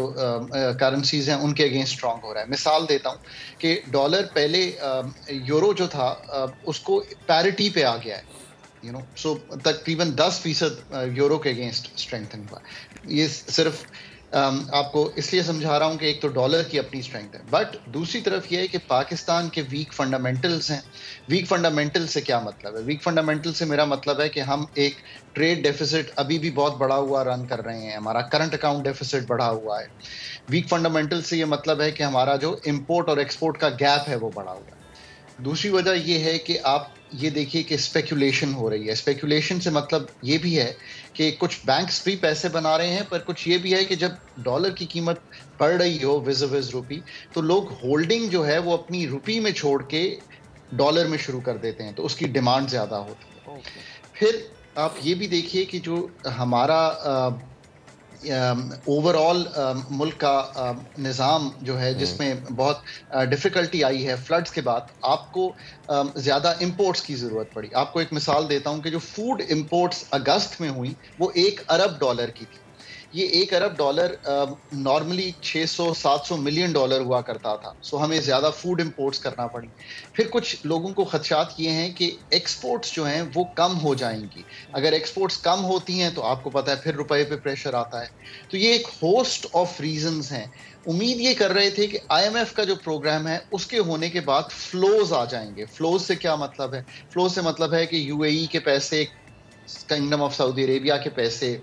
करेंसीज हैं उनके अगेंस्ट स्ट्रांग हो रहा है। मिसाल देता हूँ कि डॉलर पहले यूरो जो था उसको पैरिटी पे आ गया है, सो तकरीबन 10% यूरो के अगेंस्ट स्ट्रेंथन हुआ। ये सिर्फ आपको इसलिए समझा रहा हूँ कि एक तो डॉलर की अपनी स्ट्रेंथ है, बट दूसरी तरफ ये है कि पाकिस्तान के वीक फंडामेंटल्स हैं। वीक फंडामेंटल से क्या मतलब है? वीक फंडामेंटल से मेरा मतलब है कि हम एक ट्रेड डेफिसिट अभी भी बहुत बढ़ा हुआ रन कर रहे हैं, हमारा करंट अकाउंट डेफिसिट बढ़ा हुआ है। वीक फंडामेंटल से ये मतलब है कि हमारा जो इम्पोर्ट और एक्सपोर्ट का गैप है वो बढ़ा हुआ है। दूसरी वजह ये है कि आप ये देखिए कि स्पेकुलेशन हो रही है। स्पेकुलेशन से मतलब ये भी है कि कुछ बैंक्स भी पैसे बना रहे हैं, पर कुछ ये भी है कि जब डॉलर की कीमत बढ़ रही हो विज़ रुपी, तो लोग होल्डिंग जो है वो अपनी रुपी में छोड़ के डॉलर में शुरू कर देते हैं, तो उसकी डिमांड ज़्यादा होती है। फिर आप ये भी देखिए कि जो हमारा ओवरऑल मुल्क का निज़ाम जो है, जिसमें बहुत डिफ़िकल्टी आई है फ्लड्स के बाद, आपको ज़्यादा इंपोर्ट्स की ज़रूरत पड़ी। आपको एक मिसाल देता हूँ कि जो फूड इंपोर्ट्स अगस्त में हुई वो $1 अरब की थी। ये $1 अरब नॉर्मली 600-700 मिलियन डॉलर हुआ करता था। सो हमें ज़्यादा फूड इंपोर्ट्स करना पड़ी। फिर कुछ लोगों को खदशात ये हैं कि एक्सपोर्ट्स जो हैं वो कम हो जाएंगी। अगर एक्सपोर्ट्स कम होती हैं तो आपको पता है फिर रुपए पे प्रेशर आता है। तो ये एक होस्ट ऑफ रीजंस हैं। उम्मीद ये कर रहे थे कि IMF का जो प्रोग्राम है उसके होने के बाद फ्लोज आ जाएंगे। फ्लोज से क्या मतलब है? फ्लोज से मतलब है कि UAE के पैसे, किंगडम ऑफ सऊदी अरेबिया के पैसे,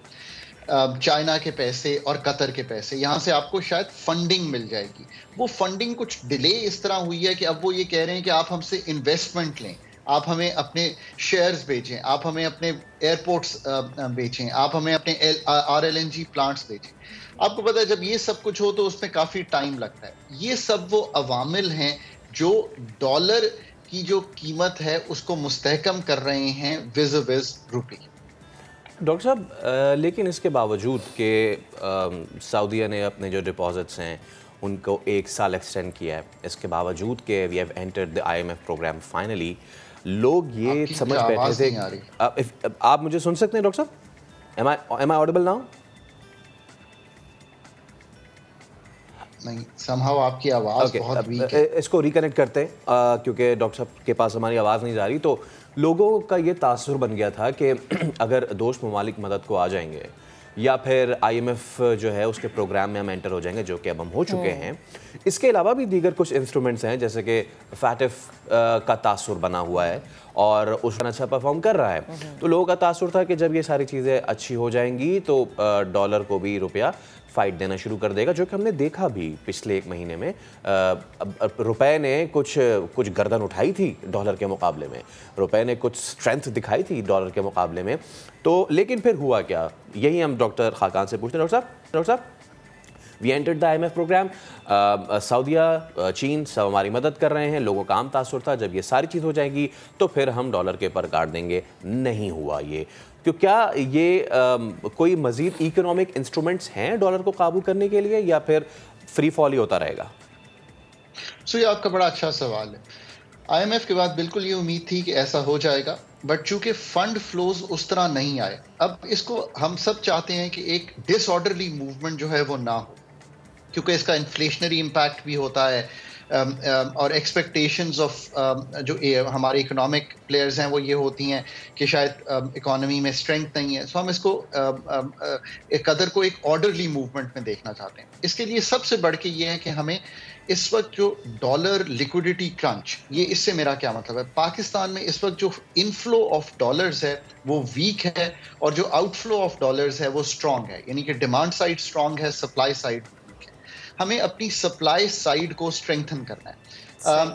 चाइना के पैसे और कतर के पैसे, यहाँ से आपको शायद फंडिंग मिल जाएगी। वो फंडिंग कुछ डिले इस तरह हुई है कि अब वो ये कह रहे हैं कि आप हमसे इन्वेस्टमेंट लें, आप हमें अपने शेयर्स बेचें, आप हमें अपने एयरपोर्ट्स बेचें, आप हमें अपने RLNG प्लांट्स बेचें। आपको पता है जब ये सब कुछ हो तो उसमें काफ़ी टाइम लगता है। ये सब वो अवामिल हैं जो डॉलर की जो कीमत है उसको मुस्तहकम कर रहे हैं विज़ रुपी। डॉक्टर साहब, लेकिन इसके बावजूद कि सऊदीया ने अपने जो डिपॉजिट्स हैं उनको 1 साल एक्सटेंड किया है, इसके बावजूद कि we have entered the IMF programme finally, लोग ये समझ बैठे थे। आप मुझे सुन सकते हैं डॉक्टर साहब? Am I audible now? नहीं, somehow आपकी आवाज़ बहुत वीक है। इसको रिकनेक्ट करते हैं क्योंकि डॉक्टर साहब के पास हमारी आवाज़ नहीं जा रही। तो लोगों का ये तासुर बन गया था कि अगर दोस्त ममालिक मदद को आ जाएंगे या फिर IMF जो है उसके प्रोग्राम में हम एंटर हो जाएंगे, जो कि अब हम हो चुके हैं। इसके अलावा भी दीगर कुछ इंस्ट्रूमेंट्स हैं जैसे कि FATF का तासुर बना हुआ है और उसका अच्छा परफॉर्म कर रहा है। तो लोगों का तासुर था कि जब ये सारी चीज़ें अच्छी हो जाएंगी तो डॉलर को भी रुपया फाइट देना शुरू कर देगा, जो कि हमने देखा भी पिछले 1 महीने में। रुपए ने कुछ गर्दन उठाई थी डॉलर के मुकाबले में, रुपए ने कुछ स्ट्रेंथ दिखाई थी डॉलर के मुकाबले में। तो लेकिन फिर हुआ क्या, यही हम डॉक्टर खाकान से पूछते हैं। डॉक्टर साहब, we entered the IMF programme, सऊदीया चीन सब हमारी मदद कर रहे हैं, लोगों का आम तासुर था जब ये सारी चीज़ हो जाएगी तो फिर हम डॉलर के पर काट देंगे। नहीं हुआ ये, क्यों? क्या ये कोई मज़ीद इकोनॉमिक इंस्ट्रूमेंट्स हैं डॉलर को काबू करने के लिए या फिर फ्री फॉल ही होता रहेगा? ये आपका बड़ा अच्छा सवाल है। IMF के बाद बिल्कुल ये उम्मीद थी कि ऐसा हो जाएगा, बट चूंकि फंड फ्लोज उस तरह नहीं आए, अब इसको हम सब चाहते हैं कि एक डिसऑर्डरली मूवमेंट जो है वो ना हो, क्योंकि इसका इन्फ्लेशनरी इम्पैक्ट भी होता है और एक्सपेक्टेशंस ऑफ जो हमारे इकोनॉमिक प्लेयर्स हैं वो ये होती हैं कि शायद इकोनॉमी में स्ट्रेंथ नहीं है। सो हम इसको एक कदर को एक ऑर्डरली मूवमेंट में देखना चाहते हैं। इसके लिए सबसे बढ़ के ये है कि हमें इस वक्त जो डॉलर लिक्विडिटी क्रंच, ये इससे मेरा क्या मतलब है, पाकिस्तान में इस वक्त जो इनफ्लो ऑफ डॉलर्स है वो वीक है और जो आउटफ्लो ऑफ डॉलर्स है वो स्ट्रांग है, यानी कि डिमांड साइड स्ट्रांग है, सप्लाई साइड वीक है। हमें अपनी सप्लाई साइड को स्ट्रेंथन करना है।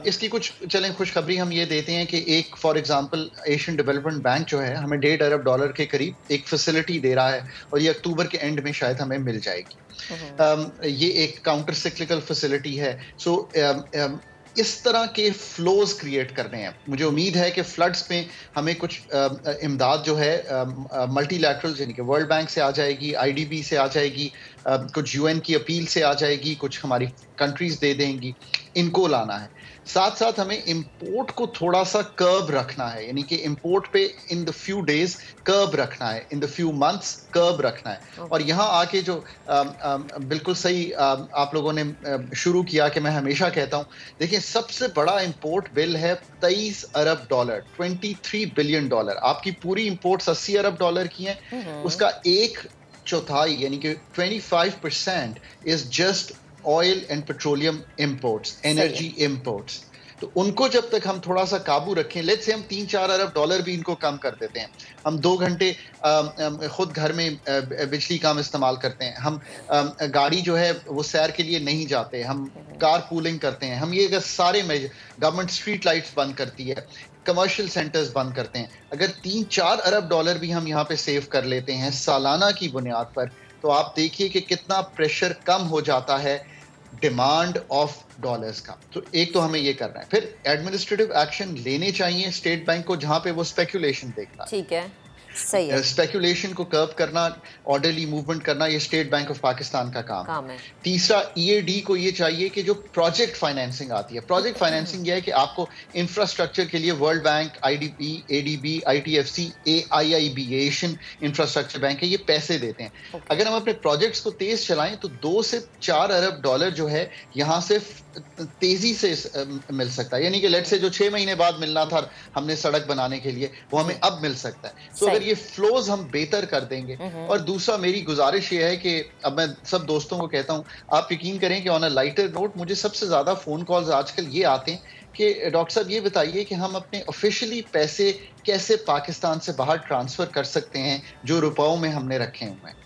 इसकी कुछ चलें खुशखबरी हम ये देते हैं कि एक for example Asian development bank जो है हमें $1.5 अरब के करीब एक फैसिलिटी दे रहा है और ये अक्टूबर के एंड में शायद हमें मिल जाएगी। ये एक काउंटर सिक्लिकल फैसिलिटी है। सो इस तरह के फ्लोज क्रिएट करने हैं। मुझे उम्मीद है कि फ्लड्स में हमें कुछ इमदाद जो है मल्टीलैटरल यानी कि वर्ल्ड बैंक से आ जाएगी, IDB से आ जाएगी, कुछ UN की अपील से आ जाएगी, कुछ हमारी कंट्रीज दे देंगी, इनको लाना है। साथ साथ हमें इंपोर्ट को थोड़ा सा कर्ब रखना है, यानी कि इंपोर्ट पे इन द फ्यू डेज कर्ब रखना है, इन द फ्यू मंथ्स कर्ब रखना है। और यहाँ आके जो बिल्कुल सही आप लोगों ने शुरू किया कि मैं हमेशा कहता हूँ, देखिए सबसे बड़ा इंपोर्ट बिल है $23 अरब, $23 बिलियन। आपकी पूरी इंपोर्ट्स $80 अरब की हैं, उसका 1/4 यानी कि 25% is just oil and petroleum imports, energy imports. तो उनको जब तक हम थोड़ा सा काबू रखें, लेट्स से हम $3-4 अरब भी इनको कम कर देते हैं, हम 2 घंटे खुद घर में बिजली कम इस्तेमाल करते हैं, हम गाड़ी जो है वो सैर के लिए नहीं जाते, हम कार पूलिंग करते हैं, हम ये अगर सारे गवर्नमेंट स्ट्रीट लाइट्स बंद करती है, कमर्शियल सेंटर्स बंद करते हैं, अगर $3-4 अरब भी हम यहाँ पे सेव कर लेते हैं सालाना की बुनियाद पर, तो आप देखिए कि कितना प्रेशर कम हो जाता है डिमांड ऑफ डॉलर्स का। तो एक तो हमें ये करना है, फिर एडमिनिस्ट्रेटिव एक्शन लेने चाहिए स्टेट बैंक को जहां पे वो स्पेकुलेशन देखता है। ठीक है, सही है। स्पेकुलेशन को कर्व करना, ऑर्डरली मूवमेंट करना, ये स्टेट बैंक ऑफ पाकिस्तान का काम है। तीसरा, EAD को ये चाहिए कि जो प्रोजेक्ट फाइनेंसिंग आती है, प्रोजेक्ट फाइनेंसिंग ये है कि आपको इंफ्रास्ट्रक्चर के लिए world bank, IDB, ADB, ITFC, AIIB, Asian infrastructure bank है, ये पैसे देते हैं। अगर हम अपने प्रोजेक्ट्स को तेज चलाएं तो $2 से $4 अरब जो है यहाँ से तेजी से मिल सकता है, यानी कि लेट से जो 6 महीने बाद मिलना था हमने सड़क बनाने के लिए, वो हमें अब मिल सकता है। तो अगर ये फ्लोज हम बेहतर कर देंगे। और दूसरा मेरी गुजारिश ये है कि अब मैं सब दोस्तों को कहता हूं, आप यकीन करें कि ऑन अ लाइटर नोट मुझे सबसे ज्यादा फोन कॉल्स आजकल ये आते हैं कि डॉक्टर साहब ये बताइए कि हम अपने ऑफिशियली पैसे कैसे पाकिस्तान से बाहर ट्रांसफर कर सकते हैं जो रुपयों में हमने रखे हुए हैं।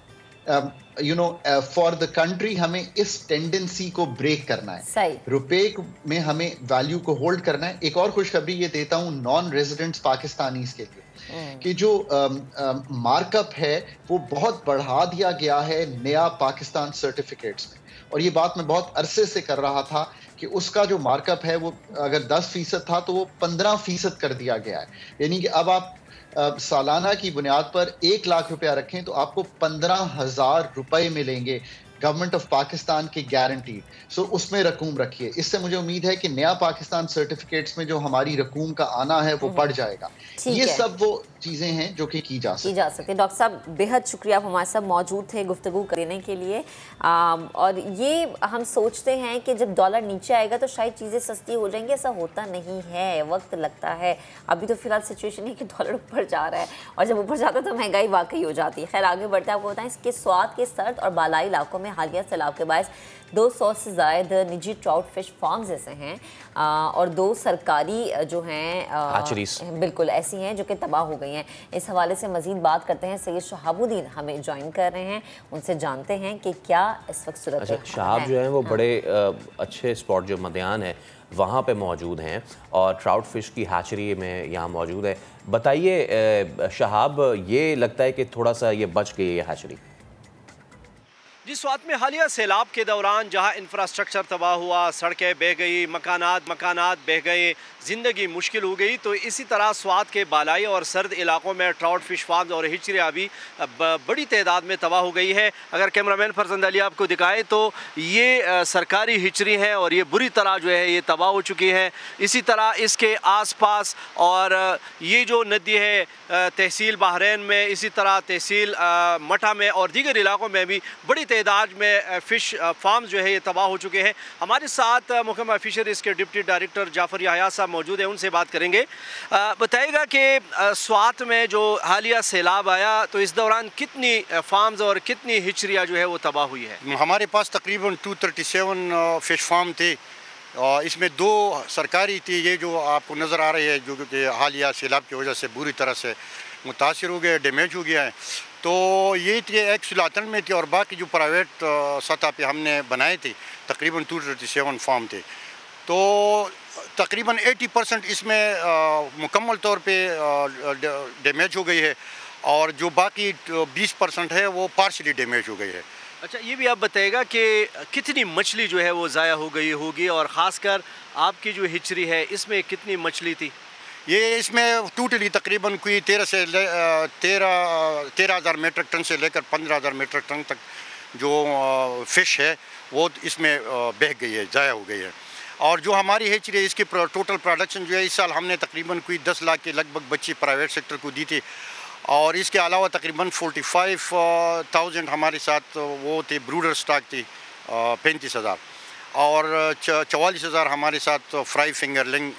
फॉर द कंट्री हमें इस टेंडेंसी को ब्रेक करना है। सही। रुपए में हमें वैल्यू को होल्ड करना है। एक और खुशखबरी ये देता हूं नॉन रेजिडेंट्स पाकिस्तानीज के लिए कि जो मार्कअप है वो बहुत बढ़ा दिया गया है नया पाकिस्तान सर्टिफिकेट्स में, और ये बात मैं बहुत अरसे से कर रहा था कि उसका जो मार्कअप है वो अगर 10% था तो वो 15% कर दिया गया है। यानी कि अब आप सालाना की बुनियाद पर 1 लाख रुपया रखें तो आपको 15,000 रुपए मिलेंगे गवर्नमेंट ऑफ पाकिस्तान की गारंटी। सो उसमें रकूम रखिए। इससे मुझे उम्मीद है कि नया पाकिस्तान सर्टिफिकेट्स में जो हमारी रकूम का आना है वो बढ़ जाएगा। ये सब वो चीज़ें हैं जो कि की जा सकती हैं। डॉक्टर साहब बेहद शुक्रिया, आप हमारे साथ मौजूद थे गुफ्तगू करने के लिए। और ये हम सोचते हैं कि जब डॉलर नीचे आएगा तो शायद चीज़ें सस्ती हो जाएंगी, ऐसा होता नहीं है, वक्त लगता है। अभी तो फिलहाल सिचुएशन है कि डॉलर ऊपर जा रहा है, और जब ऊपर जाता है तो महंगाई वाकई हो जाती है। खैर आगे बढ़ते आपको बताएं, इसके स्वाद के सर्द और बालाई इलाकों में हालिया सैलाब के बायस 200 से ज़ायद निजी ट्राउट फिश फार्म्स ऐसे हैं और 2 सरकारी जो हैं बिल्कुल ऐसी हैं जो कि तबाह हो गई हैं। इस हवाले से मज़ीद बात करते हैं, सैयद शहाबुद्दीन हमें ज्वाइन कर रहे हैं, उनसे जानते हैं कि क्या इस वक्त सूरत है। शहाब जो हैं वो बड़े अच्छे स्पॉट जो मध्यान है वहाँ पे मौजूद हैं और ट्राउट फिश की हैचरी में यहाँ मौजूद है। बताइए शहाब, ये लगता है कि थोड़ा सा ये बच गई है हैचरी? जिस बात में हालिया सैलाब के दौरान जहां इंफ्रास्ट्रक्चर तबाह हुआ, सड़कें बह गई, मकानात बह गए, ज़िंदगी मुश्किल हो गई, तो इसी तरह स्वात के बालाई और सर्द इलाकों में ट्राउट फिश फार्म्स और हिचरियाँ भी बड़ी तादाद में तबाह हो गई है। अगर कैमरामैन फरजंद अली आपको दिखाए तो ये सरकारी हिचरी हैं और ये बुरी तरह जो है ये तबाह हो चुकी हैं। इसी तरह इसके आसपास और ये जो नदी है तहसील बहरैन में, इसी तरह तहसील मठा में और दीगर इलाकों में भी बड़ी तादाद में फ़िश फार्म जो है ये तबाह हो चुके हैं। हमारे साथ महकमा फिशरीज़ के डिप्टी डायरेक्टर जाफ़र याह्या साहब मौजूद हैं, उनसे बात करेंगे। बताइएगा कि स्वात में जो हालिया सैलाब आया तो इस दौरान कितनी फार्म्स और कितनी हिचरियाँ जो है वो तबाह हुई है? हमारे पास तकरीबन 237 फ़िश फार्म थे, इसमें 2 सरकारी थी, ये जो आपको नज़र आ रही है जो कि हालिया सैलाब की वजह से बुरी तरह से मुतासिर हो गया, डैमेज हो गया है। तो ये थी एक सुलातन में थी और बाकी जो प्राइवेट सतह पे हमने बनाए थे तकरीबन 237 फार्म थे। तो तकरीबन 80% इसमें मुकम्मल तौर पे डैमेज हो गई है और जो बाकी 20% है वो पार्शली डैमेज हो गई है। अच्छा, ये भी आप बताइएगा कि कितनी मछली जो है वो ज़ाया हो गई होगी और ख़ासकर आपकी जो हिचरी है इसमें कितनी मछली थी? ये इसमें टोटली तकरीबन कोई 13,000 मीट्रिक टन से लेकर 15,000 मीट्रिक टन तक जो फ़िश है वो इसमें बह गई है, ज़ाया हो गई है। और जो हमारी हैचरी है इसकी टोटल प्रोडक्शन जो है इस साल हमने तकरीबन कोई 10 लाख के लगभग बच्चे प्राइवेट सेक्टर को दी थी और इसके अलावा तकरीबन 45,000 हमारे साथ वो थे ब्रूडर स्टॉक थी 35,000 और 44,000 हमारे साथ फ्राई फिंगरलिंग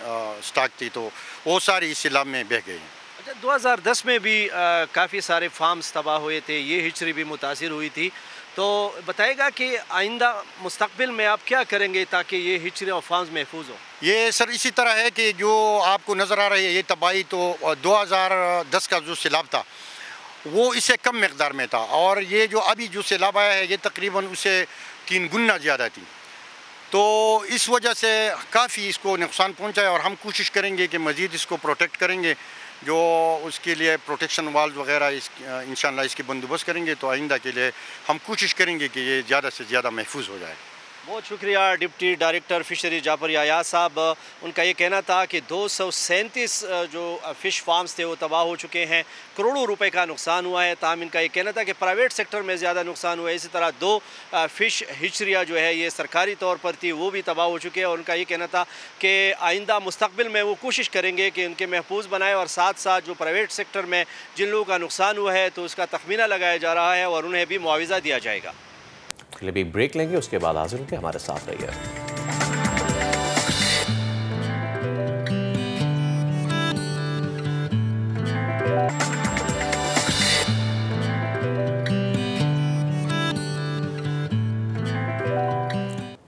स्टॉक थी, तो वो सारी इस सैलाब में बह गई हैं। अच्छा, 2010 में भी काफ़ी सारे फार्म्स तबाह हुए थे, ये हिचरी भी मुतासिर हुई थी, तो बताएगा कि आइंदा मुस्तकबिल में आप क्या करेंगे ताकि ये हिचरी और फार्म्स महफूज हो? ये सर इसी तरह है कि जो आपको नज़र आ रही है ये तबाही तो 2010 का जो सैलाब था वो इससे कम मकदार में था और ये जो अभी जो सैलाब आया है ये तकरीबन उससे 3 गुना ज़्यादा थी, तो इस वजह से काफ़ी इसको नुकसान पहुंचा है और हम कोशिश करेंगे कि मज़ीद इसको प्रोटेक्ट करेंगे, जो उसके लिए प्रोटेक्शन वाल्व वगैरह इंशाअल्लाह इसकी बंदोबस्त करेंगे, तो आइंदा के लिए हम कोशिश करेंगे कि ये ज़्यादा से ज़्यादा महफूज हो जाए। बहुत शुक्रिया deputy director fishery Jafar Yahya साहब। उनका ये कहना था कि 237 जो फ़िश फार्म्स थे वो तबाह हो चुके हैं, करोड़ों रुपए का नुकसान हुआ है। ताहम इनका ये कहना था कि प्राइवेट सेक्टर में ज़्यादा नुकसान हुआ है। इसी तरह 2 फ़िश हिचरियाँ जो है ये सरकारी तौर पर थी वो भी तबाह हो चुके हैं और उनका ये कहना था कि आइंदा मुस्तकबिल में वो कोशिश करेंगे कि उनके महफूज बनाए और साथ साथ जो प्राइवेट सेक्टर में जिन लोगों का नुकसान हुआ है तो उसका तखमीना लगाया जा रहा है और उन्हें भी मुआवजा दिया जाएगा। के लिए भी ब्रेक लेंगे, उसके बाद हाजिर होकर हमारे साथ रहिए।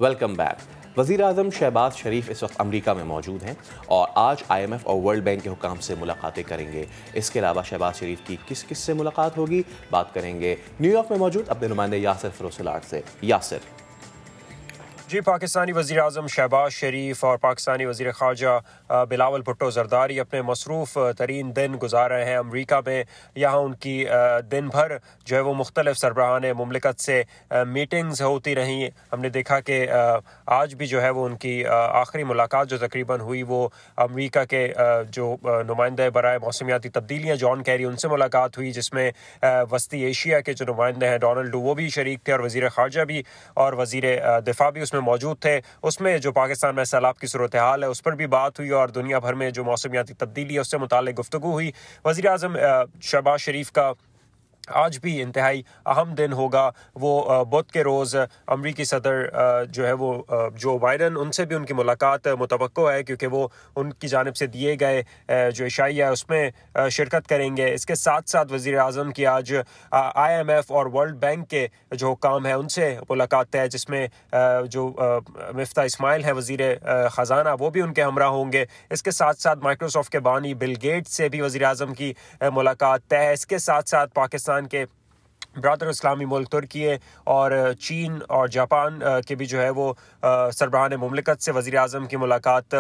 Welcome back. वज़ीर आज़म शहबाज शरीफ इस वक्त अमरीका में मौजूद हैं और आज IMF और वर्ल्ड बैंक के हुकाम से मुलाकातें करेंगे। इसके अलावा शहबाज शरीफ की किस किस से मुलाकात होगी, बात करेंगे न्यूयॉर्क में मौजूद अपने नुमाइंदे यासिर फिरोजलाट से। यासिर। जी, पाकिस्तानी वज़ीर आज़म शहबाज शरीफ और पाकिस्तानी वज़ीर ख़ारजा बिलावल भुट्टो ज़रदारी अपने मसरूफ़ तरीन दिन गुजार रहे हैं अमरीका में। यहाँ उनकी दिन भर जो है वो मुख्तलिफ़ सरबराहान मुमलिकत से मीटिंग्स होती रहीं। हमने देखा कि आज भी जो है वो उनकी आखिरी मुलाकात जो तकरीबन हुई वो अमरीका के जो नुमाइंदे बराए मौसमियाती तब्दीलियाँ जॉन कैरी, उनसे मुलाकात हुई, जिसमें वस्ती एशिया के जो नुमाइंदे हैं डोनाल्ड डू वो भी शरीक थे और वज़ीर ख़ारजा भी और वज़ीर दिफा भी मौजूद थे। उसमें जो पाकिस्तान में सैलाब की सूरत हाल है उस पर भी बात हुई और दुनिया भर में जो मौसमियाती तब्दीली है उससे मुताल्लिक़ गुफ्तगू हुई। वज़ीर आज़म शहबाज शरीफ का आज भी इंतहाई अहम दिन होगा। वो बुध के रोज़ अमरीकी सदर जो है वो जो बाइडन, उनसे भी उनकी मुलाकात मुतवक्को है क्योंकि वो उनकी जानिब से दिए गए जो इशाइया है उसमें शिरकत करेंगे। इसके साथ साथ वज़ीर आज़म की आज IMF और वर्ल्ड बैंक के जो काम है उनसे मुलाकात है, जिसमें जो मिफ्ता इस्माइल है वज़ीर ख़जाना, वो भी उनके हमरा होंगे। इसके साथ साथ माइक्रोसॉफ्ट के बानी बिल गेट्स से भी वज़ीर आज़म की मुलाकात तय है। इसके साथ साथ पाकिस्तान के ब्रादर इस्लामी मुल्क तुर्की और चीन और जापान के भी जो है वो सरबराहान मुमलिकत से वज़ीर आज़म की मुलाकात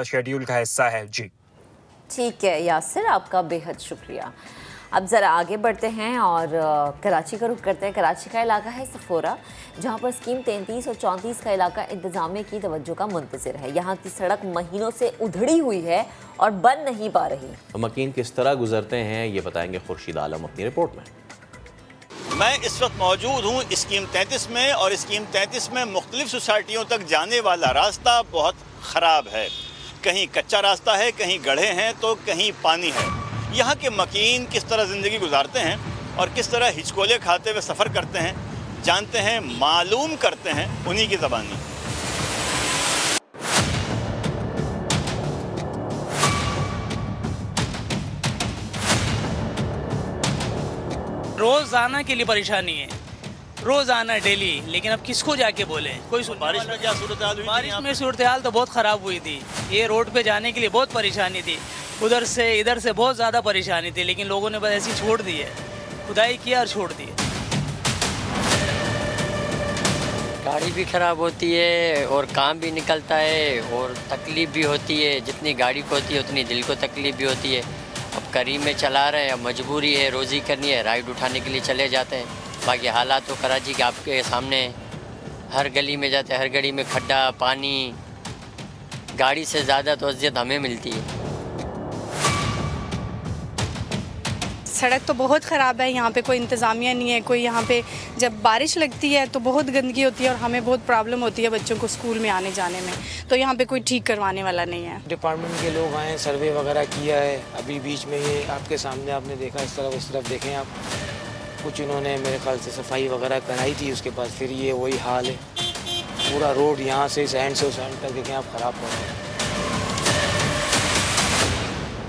शेड्यूल का हिस्सा है। जी ठीक है यासिर, आपका बेहद शुक्रिया। अब ज़रा आगे बढ़ते हैं और कराची का रुख करते हैं। कराची का इलाका है सफोरा, जहां पर स्कीम 33 और 34 का इलाका इंतज़ामिया की तवज्जो का मुंतज़िर है। यहाँ की सड़क महीनों से उधड़ी हुई है और बन नहीं पा रही। मकीन किस तरह गुजरते हैं ये बताएंगे खुर्शीद आलम अपनी रिपोर्ट में। मैं इस वक्त मौजूद हूँ स्कीम 33 में और स्कीम 33 में मुख्तलिफ सोसाइटियों तक जाने वाला रास्ता बहुत ख़राब है। कहीं कच्चा रास्ता है, कहीं गड्ढे हैं तो कहीं पानी है। यहाँ के मकीन किस तरह ज़िंदगी गुजारते हैं और किस तरह हिचकोले खाते हुए सफ़र करते हैं, जानते हैं, मालूम करते हैं उन्हीं की ज़बानी। रोज़ाना के लिए परेशानी है, रोज़ाना डेली, लेकिन अब किसको जाके बोले? कोई बारिश में क्या सूरत हाल हुई? बारिश में सूरत हाल तो बहुत ख़राब हुई थी। ये रोड पे जाने के लिए बहुत परेशानी थी, उधर से इधर से बहुत ज़्यादा परेशानी थी, लेकिन लोगों ने बस ऐसी छोड़ दी है, खुदाई किया और छोड़ दी। गाड़ी भी ख़राब होती है और काम भी निकलता है और तकलीफ़ भी होती है। जितनी गाड़ी को होती है उतनी दिल को तकलीफ़ भी होती है। अब करीब में चला रहे हैं, अब मजबूरी है, रोज़ी करनी है, राइड उठाने के लिए चले जाते हैं। बाकी हालात तो कराची के आपके सामने, हर गली में जाते हैं, हर गली में खड्डा, पानी। गाड़ी से ज़्यादा तो अज़ियत हमें मिलती है। सड़क तो बहुत ख़राब है, यहाँ पे कोई इंतज़ामिया नहीं है, कोई यहाँ पे जब बारिश लगती है तो बहुत गंदगी होती है और हमें बहुत प्रॉब्लम होती है बच्चों को स्कूल में आने जाने में, तो यहाँ पे कोई ठीक करवाने वाला नहीं है। डिपार्टमेंट के लोग आए, सर्वे वगैरह किया है, अभी बीच में ये आपके सामने आपने देखा, इस तरफ उस तरफ देखें आप, कुछ इन्होंने मेरे ख्याल से सफाई वगैरह कराई थी, उसके बाद फिर ये वही हाल है। पूरा रोड यहाँ से इस एंड से उस एंड तक देखें आप, ख़राब हो रहा है।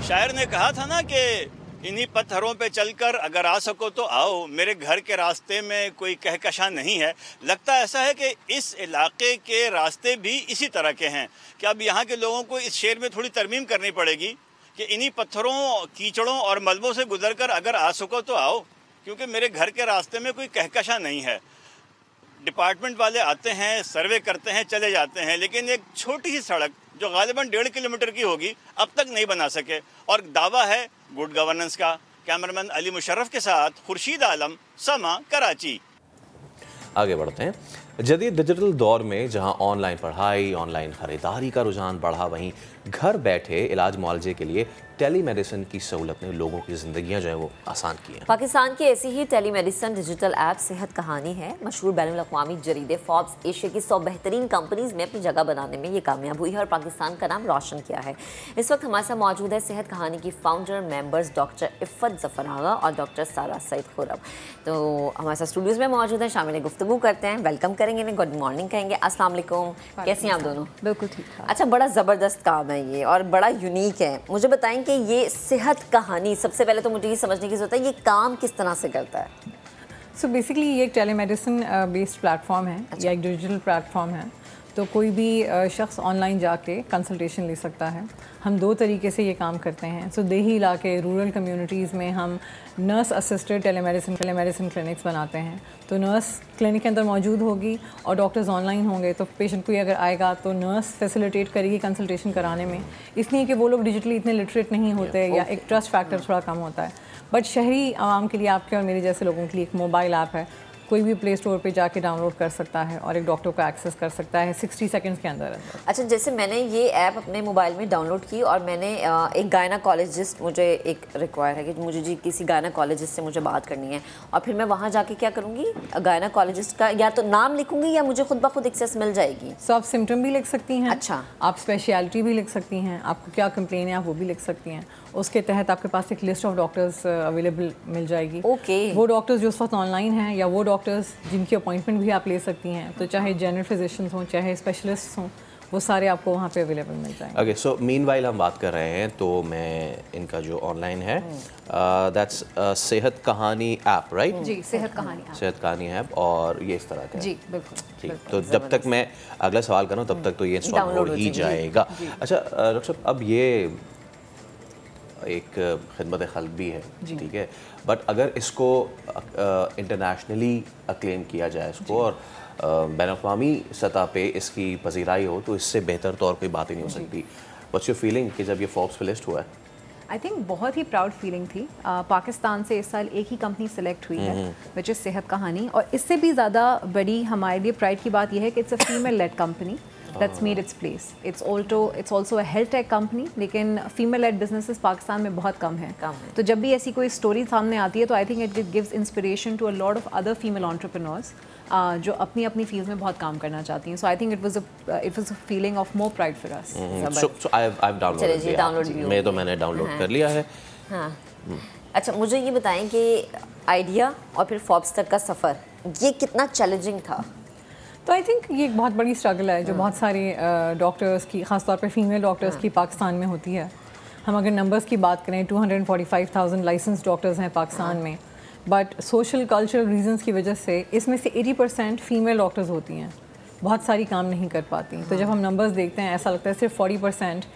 शायर ने कहा था ना कि इन्हीं पत्थरों पे चलकर अगर आ सको तो आओ, मेरे घर के रास्ते में कोई कहकशा नहीं है। लगता ऐसा है कि इस इलाके के रास्ते भी इसी तरह के हैं कि अब यहाँ के लोगों को इस शेर में थोड़ी तरमीम करनी पड़ेगी कि इन्हीं पत्थरों, कीचड़ों और मलबों से गुजरकर अगर आ सको तो आओ, क्योंकि मेरे घर के रास्ते में कोई कहकशा नहीं है। डिपार्टमेंट वाले आते हैं, सर्वे करते हैं, चले जाते हैं, लेकिन एक छोटी सी सड़क जो गालिबन 1.5 किलोमीटर की होगी अब तक नहीं बना सके, और दावा है गुड गवर्नेंस का। कैमरामैन अली मुशर्रफ के साथ खुर्शीद आलम, समा, कराची। आगे बढ़ते हैं। जदीद डिजिटल दौर में जहां ऑनलाइन पढ़ाई, ऑनलाइन ख़रीदारी का रुझान बढ़ा, वहीं घर बैठे इलाज मुआवजे के लिए टेलीमेडिसिन की सहूलत ने लोगों की ज़िंदगियां जो है वो आसान की हैं। पाकिस्तान की ऐसी ही टेलीमेडिसिन डिजिटल ऐप सेहत कहानी है। मशहूर बैनुल अक़वामी जरीदे फॉर्ब्स एशिया की 100 बेहतरीन कंपनीज में अपनी जगह बनाने में ये कामयाब हुई है और पाकिस्तान का नाम रोशन किया है। इस वक्त हमारे साथ मौजूद है सेहत कहानी की founder members doctor Iffat Zafar Aga और डॉक्टर सारा सईद खुरम। तो हमारे साथ स्टूडियोज़ में मौजूद हैं, शामिल गुफ्तगू करते हैं, वेलकम करेंगे, गुड मॉर्निंग कहेंगे। अस्सलाम वालेकुम, कैसी हैं आप दोनों? बिल्कुल ठीक है। अच्छा, बड़ा ज़बरदस्त काम है ये और बड़ा यूनिक है। मुझे बताएं कि ये सेहत कहानी, सबसे पहले तो मुझे ये समझने की ज़रूरत है ये काम किस तरह से करता है। सो बेसिकली ये एक टेलीमेडिसिन बेस्ड प्लेटफॉर्म है। अच्छा। या एक डिजिटल प्लेटफॉर्म है। तो कोई भी शख्स ऑनलाइन जाके कंसल्टेशन ले सकता है। हम 2 तरीके से ये काम करते हैं। सो देही इलाके, रूरल कम्युनिटीज़ में हम नर्स असिस्टेड टेलीमेडिसिन क्लिनिक्स बनाते हैं। तो नर्स क्लिनिक के अंदर मौजूद होगी और डॉक्टर्स ऑनलाइन होंगे, तो पेशेंट कोई अगर आएगा तो नर्स फैसिलिटेट करेगी कंसल्टेशन कराने में, इसलिए कि वो लोग डिजिटली इतने लिटरेट नहीं होते या एक ट्रस्ट फैक्टर थोड़ा कम होता है। बट शहरी आवाम के लिए, आपके और मेरे जैसे लोगों के लिए एक मोबाइल ऐप है, कोई भी प्ले स्टोर पे जाके डाउनलोड कर सकता है और एक डॉक्टर को एक्सेस कर सकता है 60 सेकंड्स के अंदर। अच्छा, जैसे मैंने ये ऐप अपने मोबाइल में डाउनलोड की और मैंने एक गायनाकोलॉजिस्ट, मुझे एक रिक्वायर है कि मुझे जी किसी गायनाकोलॉजिस्ट से मुझे बात करनी है, और फिर मैं वहाँ जाके क्या करूँगी, गायनाकोलॉजिस्ट का या तो नाम लिखूँगी या मुझे खुद ब खुद एक्सेस मिल जाएगी? सो आप सिम्टम भी लिख सकती हैं। अच्छा, आप स्पेशलिटी भी लिख सकती हैं, आपको क्या कंप्लेन है आप वो भी लिख सकती हैं। उसके तहत आपके पास एक लिस्ट ऑफ डॉक्टर्स अवेलेबल मिल जाएगी। ओके। वो डॉक्टर्स जो उस वक्त ऑनलाइन हैं या वो डॉक्टर्स जिनकी अपॉइंटमेंट भी आप ले सकती हैं, तो चाहे जनरल फिजिशियंस हों चाहे स्पेशलिस्ट हों, वो सारे आपको वहाँ पे अवेलेबल मिल जाएंगे। ओके, सो मीनवाइल हम बात कर रहे हैं, तो मैं इनका जो ऑनलाइन है दैट्स सेहत कहानी ऐप, राइट? जी, सेहत कहानी ऐप। सेहत कहानी ऐप, और ये इस तरह का जी बिल्कुल। ठीक, तो जब तक मैं अगला सवाल करूँ तब तक तो ये इंस्टॉल हो ही जाएगा। अच्छा डॉक्टर साहब, अब ये एक खिदमत खल्क भी है, ठीक है, बट अगर इसको इंटरनेशनली अक्लेम किया जाए इसको और बैनुल-अक़वामी सतह पे इसकी पजीराई हो, तो इससे बेहतर तो और कोई बात ही नहीं हो सकती। व्हाट्स योर फीलिंग कि जब ये फोर्ब्स पे लिस्ट हुआ है? आई थिंक बहुत ही प्राउड फीलिंग थी। पाकिस्तान से इस साल एक ही कंपनी सेलेक्ट हुई है, विच इज़ सेहत कहानी, और इससे भी ज़्यादा बड़ी हमारे लिए प्राइड की बात यह है कि it's a female led company that's made its place. It's also a health tech company, लेकिन फीमेल लेड बिजनेसेस पाकिस्तान में बहुत कम है। तो जब भी ऐसी कोई स्टोरी सामने आती है तो I think it gives inspiration to a lot of other female entrepreneurs जो अपनी अपनी फील्ड में बहुत काम करना चाहती हैं। So I think it was a feeling of more pride for us. So I have downloaded, मैं तो मैंने डाउनलोड कर लिया है। हाँ, अच्छा मुझे ये बताएं कि आइडिया और फिर फोर्ब्स तक का सफ़र ये कितना चैलेंजिंग था? तो आई थिंक ये एक बहुत बड़ी स्ट्रगल है जो बहुत सारे डॉक्टर्स की, ख़ासतौर पे फीमेल डॉक्टर्स की पाकिस्तान में होती है। हम अगर नंबर्स की बात करें 245,000 लाइसेंस डॉक्टर्स हैं पाकिस्तान में, बट सोशल कल्चरल रीजंस की वजह से इसमें से 80% फीमेल डॉक्टर्स होती हैं, बहुत सारी काम नहीं कर पाती। तो जब हम नंबर्स देखते हैं ऐसा लगता है सिर्फ 40%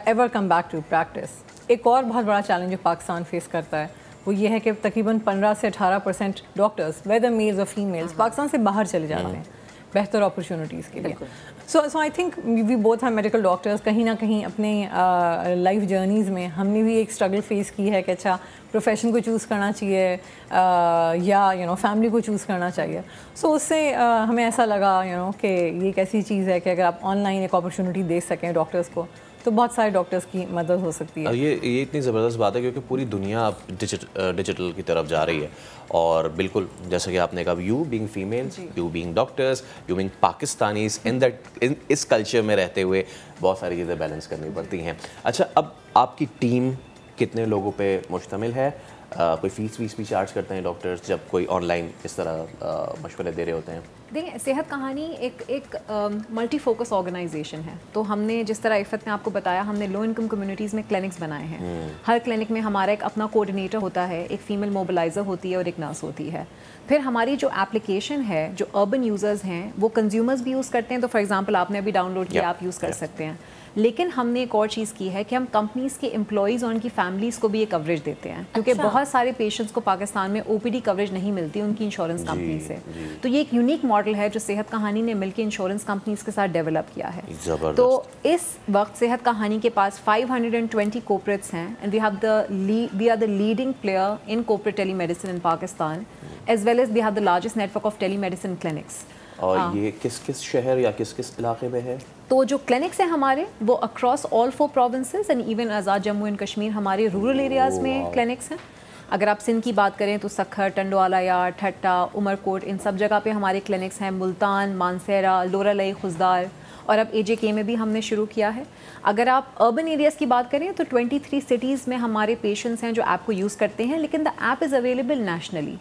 ever come back to practice. एक और बहुत बड़ा चैलेंज जो पाकिस्तान फेस करता है वो ये है कि तकरीबन 15 से 18% डॉक्टर्स, वेदर मेल्स और फीमेल्स, पाकिस्तान से बाहर चले जाते हैं बेहतर अपॉर्चुनिटीज़ के लिए। सो आई थिंक वी बोथ हैं मेडिकल डॉक्टर्स, कहीं ना कहीं अपने लाइफ जर्नीज़ में हमने भी एक स्ट्रगल फेस की है कि अच्छा प्रोफेशन को चूज़ करना चाहिए या फैमिली को चूज़ करना चाहिए। सो उससे हमें ऐसा लगा कि ये एक ऐसी चीज़ है कि अगर आप ऑनलाइन एक अपॉर्चुनिटी दे सकें डॉक्टर्स को तो बहुत सारे डॉक्टर्स की मदद हो सकती है। ये इतनी ज़बरदस्त बात है क्योंकि पूरी दुनिया अब डिजिटल की तरफ जा रही है, और बिल्कुल जैसा कि आपने कहा, you being female, you being doctors, you being Pakistanis, इस कल्चर में रहते हुए बहुत सारी चीज़ें बैलेंस करनी पड़ती हैं। अच्छा, अब आपकी टीम कितने लोगों पे मुश्तमिल है? कोई फीस भी चार्ज करते हैं डॉक्टर्स जब कोई ऑनलाइन इस तरह मशवरे दे रहे होते हैं? देखिए, सेहत कहानी एक मल्टी फोकस ऑर्गेनाइजेशन है। तो हमने जिस तरह इफ़त ने आपको बताया, हमने लो इनकम कम्युनिटीज़ में क्लिनिक्स बनाए हैं। हर क्लिनिक में हमारा एक अपना कोऑर्डिनेटर होता है, एक फ़ीमेल मोबिलाइज़र होती है और एक नर्स होती है। फिर हमारी जो एप्लीकेशन है, जो अर्बन यूज़र्स हैं वो कंज्यूमर्स भी यूज़ करते हैं। तो फॉर एग्जांपल आपने अभी डाउनलोड किया, आप यूज़ कर सकते हैं। लेकिन हमने एक और चीज़ की है कि हम कंपनीज़ के एम्प्लॉइज़ और उनकी फैमिलीज़ को भी ये कवरेज देते हैं, क्योंकि बहुत सारे पेशेंट्स को पाकिस्तान में ओपीडी कवरेज नहीं मिलती उनकी इंश्योरेंस कंपनी से। तो ये एक यूनिक मॉडल है जो सेहत कहानी ने मिलकर इंश्योरेंस कंपनीज़ के साथ डेवलप किया है। तो इस वक्त सेहत कहानी के पास 520 कॉर्पोरेट्स हैं, and we are the leading player in corporate telemedicine in Pakistan, as well as we have the largest network of telemedicine clinics. और ये किस शहर या किस इलाके में है? तो जो क्लिनिक्स हैं हमारे वो across all 4 provinces and even Azad Jammu and Kashmir, हमारे रूरल एरियाज़ में क्लिनिक्स हैं। अगर आप सिंध की बात करें तो सखर, टंडवाला यार्ड, ठट्टा, उमरकोट, इन सब जगह पे हमारे क्लिनिक्स हैं। मुल्तान, मानसेरा, लोरालई, खुजदार, और अब AJK में भी हमने शुरू किया है। अगर आप अर्बन एरियाज़ की बात करें तो 23 सिटीज़ में हमारे पेशेंट्स हैं जो ऐप को यूज़ करते हैं, लेकिन the app is available nationally.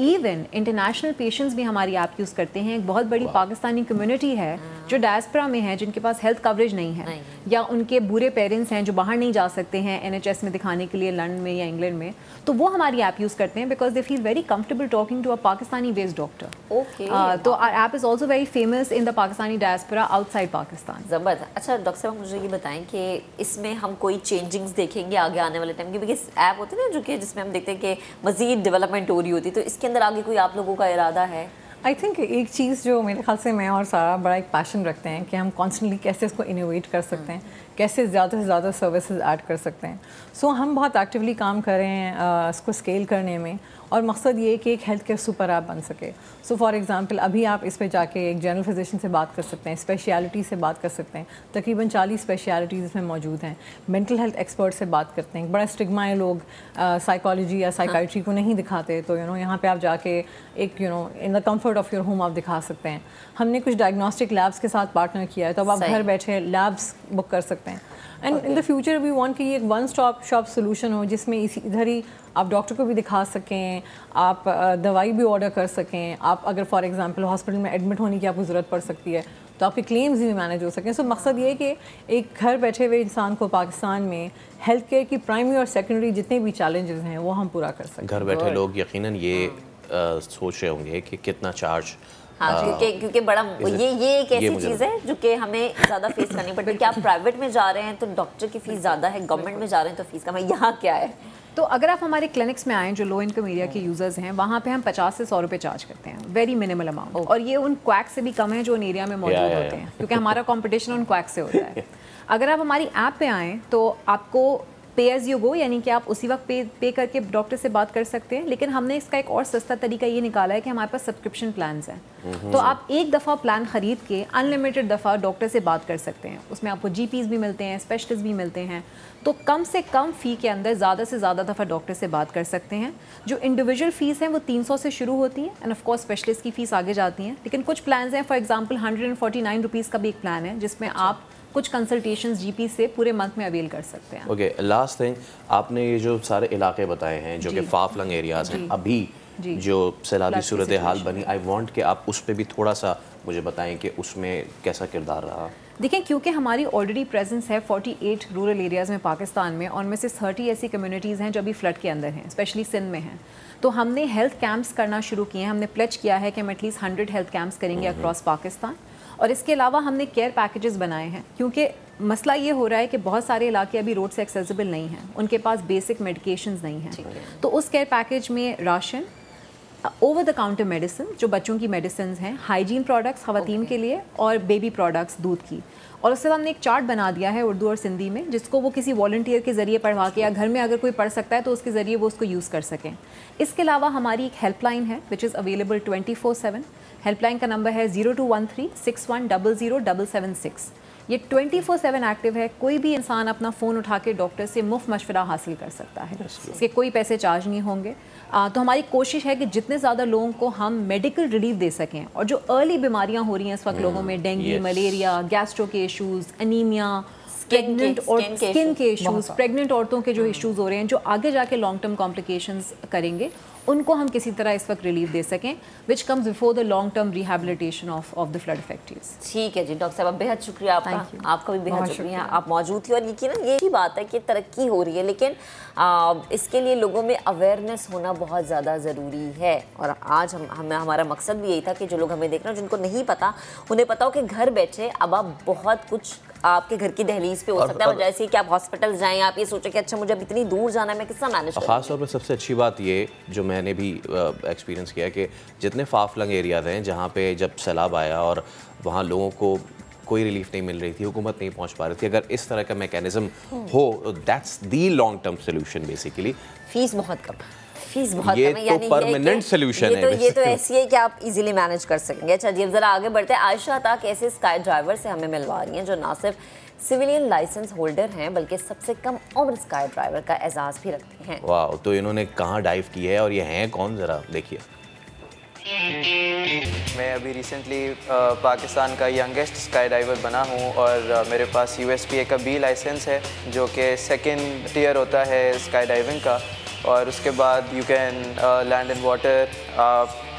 Even international patients भी हमारी ऐप यूज़ करते हैं। एक बहुत बड़ी पाकिस्तानी कम्युनिटी है जो डायस्पोरा में हैं, जिनके पास हेल्थ कवरेज नहीं है, या उनके बुरे पेरेंट्स हैं जो बाहर नहीं जा सकते हैं NHS में दिखाने के लिए लंदन में या इंग्लैंड में, तो वो हमारी ऐप यूज़ करते हैं because they feel very comfortable talking to a Pakistani based doctor. तो our app is also very famous in the Pakistani diaspora outside Pakistan. ज़बरदस्त। अच्छा डॉक्टर साहब, मुझे ये बताएं कि इसमें हम कोई चेंजिंग्स देखेंगे आगे आने वाले टाइम की, क्योंकि ऐप होती है ना जो कि जिसमें हम देखते हैं कि मज़ीद डेवलपमेंट हो रही होती है, तो इसके अंदर आगे कोई आप लोगों का इरादा है? आई थिंक एक चीज़ जो मेरे ख्याल से मैं और सारा बड़ा एक पैशन रखते हैं कि हम कॉन्स्टेंटली कैसे इसको इनोवेट कर सकते हैं, कैसे ज़्यादा से ज़्यादा सर्विसेज ऐड कर सकते हैं। सो हम बहुत एक्टिवली काम कर रहे हैं इसको स्केल करने में, और मकसद ये है कि एक हेल्थ केयर सुपर ऐप बन सके। सो फॉर एग्जांपल अभी आप इस पे जाके एक जनरल फिजिशियन से बात कर सकते हैं, स्पेशलिटी से बात कर सकते हैं, तकरीबन 40 स्पेशलिटीज़ इसमें मौजूद हैं। मेंटल हेल्थ एक्सपर्ट से बात करते हैं, बड़ा स्टिग्मा है, लोग साइकोलॉजी या साइकाइट्री को नहीं दिखाते, तो यहाँ पे आप जाके एक in the comfort of your home आप दिखा सकते हैं। हमने कुछ डायग्नोस्टिक लैब्स के साथ पार्टनर किया है, तो अब आप घर बैठे लैब्स बुक कर सकते हैं। And in the future we want कि ये एक वन स्टॉप शॉप सोल्यूशन हो, जिसमें इधर ही आप डॉक्टर को भी दिखा सकें, आप दवाई भी ऑर्डर कर सकें, आप अगर फॉर एग्जांपल हॉस्पिटल में एडमिट होने की आपको ज़रूरत पड़ सकती है तो आपके क्लेम्स भी मैनेज हो सकें। सो मकसद ये है कि एक घर बैठे हुए इंसान को पाकिस्तान में हेल्थ केयर की प्राइमरी और सेकेंडरी जितने भी चैलेंजेस हैं वो हम पूरा कर सकें। घर बैठे लोग यकीनन ये सोच रहे होंगे कि कितना चार्ज, क्योंकि बड़ा ये एक ऐसी चीज़ है जो कि हमें ज़्यादा फेस करनी पड़ती है कि आप प्राइवेट में जा रहे हैं तो डॉक्टर की फ़ीस ज़्यादा है, गवर्नमेंट में जा रहे हैं तो फीस कम है, यहाँ क्या है? तो अगर आप हमारे क्लिनिक्स में आएँ जो लो इनकम एरिया के यूज़र्स हैं, वहाँ पे हम 50 से 100 रुपये चार्ज करते हैं, वेरी मिनिमल अमाउंट, और ये उन क्वैक से भी कम है जो उन एरिया में मौजूद होते हैं, क्योंकि हमारा कॉम्पिटिशन उन क्वैक से होता है। अगर आप हमारी ऐप पे आएँ तो आपको पे एज यू गो, यानी कि आप उसी वक्त पे करके डॉक्टर से बात कर सकते हैं, लेकिन हमने इसका एक और सस्ता तरीका ये निकाला है कि हमारे पास सब्सक्रिप्शन प्लान्स हैं। तो आप एक दफ़ा प्लान ख़रीद के अनलिमिटेड दफ़ा डॉक्टर से बात कर सकते हैं। उसमें आपको GPs भी मिलते हैं, स्पेशलिस्ट भी मिलते हैं, तो कम से कम फ़ी के अंदर ज़्यादा से ज़्यादा दफ़ा डॉक्टर से बात कर सकते हैं। जो इंडिविजुअल फ़ीस हैं वो 300 से शुरू होती है, एंड ऑफ कोर्स स्पेशलिस्ट की फ़ीस आगे जाती हैं, लेकिन कुछ प्लान्स हैं, फॉर एग्जांपल 149 रुपीज़ का भी एक प्लान है जिसमें आप कुछ कंसल्टेशंस GP से पूरे मंथ में अवेल कर सकते हैं। ओके, लास्ट थिंग, आपने ये जो सारे इलाके बताए हैं जो कि फार फ्लंग एरियाज़ हैं, अभी जो सैलाबी सूरत हाल बनी, आई वांट कि आप उस पर भी थोड़ा सा मुझे बताएं कि उसमें कैसा किरदार रहा। देखें, क्योंकि हमारी ऑलरेडी प्रेजेंस है 48 रूरल एरियाज़ में पाकिस्तान में, और में से 30 ऐसी कम्युनिटीज़ हैं जो अभी फ्लड के अंदर हैं, स्पेशली सिंध में हैं। तो हमने हेल्थ कैंप्स करना शुरू किए हैं, हमने प्लेज किया है कि हम एटलीस्ट 100 हेल्थ कैंप्स करेंगे अक्रॉस पाकिस्तान, और इसके अलावा हमने केयर पैकेजेस बनाए हैं, क्योंकि मसला ये हो रहा है कि बहुत सारे इलाके अभी रोड से एक्सेसिबल नहीं हैं, उनके पास बेसिक मेडिकेशंस नहीं हैं। तो उस केयर पैकेज में ration, over the counter medicine जो बच्चों की मेडिसिन हैं, हाइजीन प्रोडक्ट्स ख़वातीन के लिए, और बेबी प्रोडक्ट्स दूध की, और उससे हमने एक चार्ट बना दिया है उर्दू और सिंधी में, जिसको वो किसी वॉलंटियर के ज़रिए पढ़वा के, या घर में अगर कोई पढ़ सकता है तो उसके ज़रिए वो उसको यूज़ कर सकें। इसके अलावा हमारी एक हेल्पलाइन है विच इज़ अवेलेबल 24/7। हेल्पलाइन का नंबर है 0213 61000776। ये 24/7 एक्टिव है। कोई भी इंसान अपना फ़ोन उठा के डॉक्टर से मुफ्त मशवरा हासिल कर सकता है, इसके कोई पैसे चार्ज नहीं होंगे। तो हमारी कोशिश है कि जितने ज़्यादा लोगों को हम मेडिकल रिलीफ दे सकें, और जो अर्ली बीमारियां हो रही हैं इस वक्त लोगों में, डेंगू, मलेरिया, गैस्ट्रो के इश्यूज़, अनीमिया, प्रेग्नेंट और स्किन के इश्यूज़, प्रेग्नेंट औरतों के जो इश्यूज़ हो रहे हैं जो आगे जाके लॉन्ग टर्म कॉम्प्लिकेशंस करेंगे, उनको हम किसी तरह इस वक्त रिलीफ दे सकें, which comes before the long term rehabilitation of the flood effects. ठीक है जी डॉक्टर साहब, बेहद शुक्रिया आपका भी बेहद शुक्रिया, आप मौजूद थी। और यकीनन यही बात है कि तरक्की हो रही है, लेकिन इसके लिए लोगों में अवेयरनेस होना बहुत ज़्यादा ज़रूरी है। और आज हमारा मकसद भी यही था कि जो लोग हमें देख रहे हैं, जिनको नहीं पता, उन्हें पता हो कि घर बैठे अब आप बहुत कुछ आपके घर की दहलीज पे हो सकता है, जैसे कि आप हॉस्पिटल जाएं, आप ये सोचें कि अच्छा मुझे अब इतनी दूर जाना है, मैं किससे मैनेज करूं। खास तौर पे सबसे अच्छी बात ये जो मैंने भी एक्सपीरियंस किया कि जितने फार फ्लंग एरियाज़ हैं जहाँ पे जब सैलाब आया और वहाँ लोगों को कोई रिलीफ नहीं मिल रही थी, हुकूमत नहीं पहुँच पा रही थी, अगर इस तरह का मैकेनिज्म हो, that's the long term solution basically. Fees बहुत कम, फीस बहुत ये कम है, तो परमानेंट सोल्यूशन है। ये तो ऐसी है कि आप इजीली मैनेज कर सकेंगे। अच्छा जी, अब जरा आगे बढ़ते हैं। आयशा तक ऐसे स्काई ड्राइवर से हमें मिलवा रही हैं जो ना सिर्फ सिविलियन लाइसेंस होल्डर हैं बल्कि सबसे कम उम्र स्काई ड्राइवर का एजाज़ भी रखते हैं। वाह, तो इन्होंने कहाँ डाइव की है और ये हैं कौन, ज़रा देखिए। मैं अभी रिसेंटली पाकिस्तान का यंगेस्ट स्काई डाइवर बना हूँ, और मेरे पास USPA का B लाइसेंस है जो कि सेकेंड टियर होता है स्काई डाइविंग का। और उसके बाद you can land in water,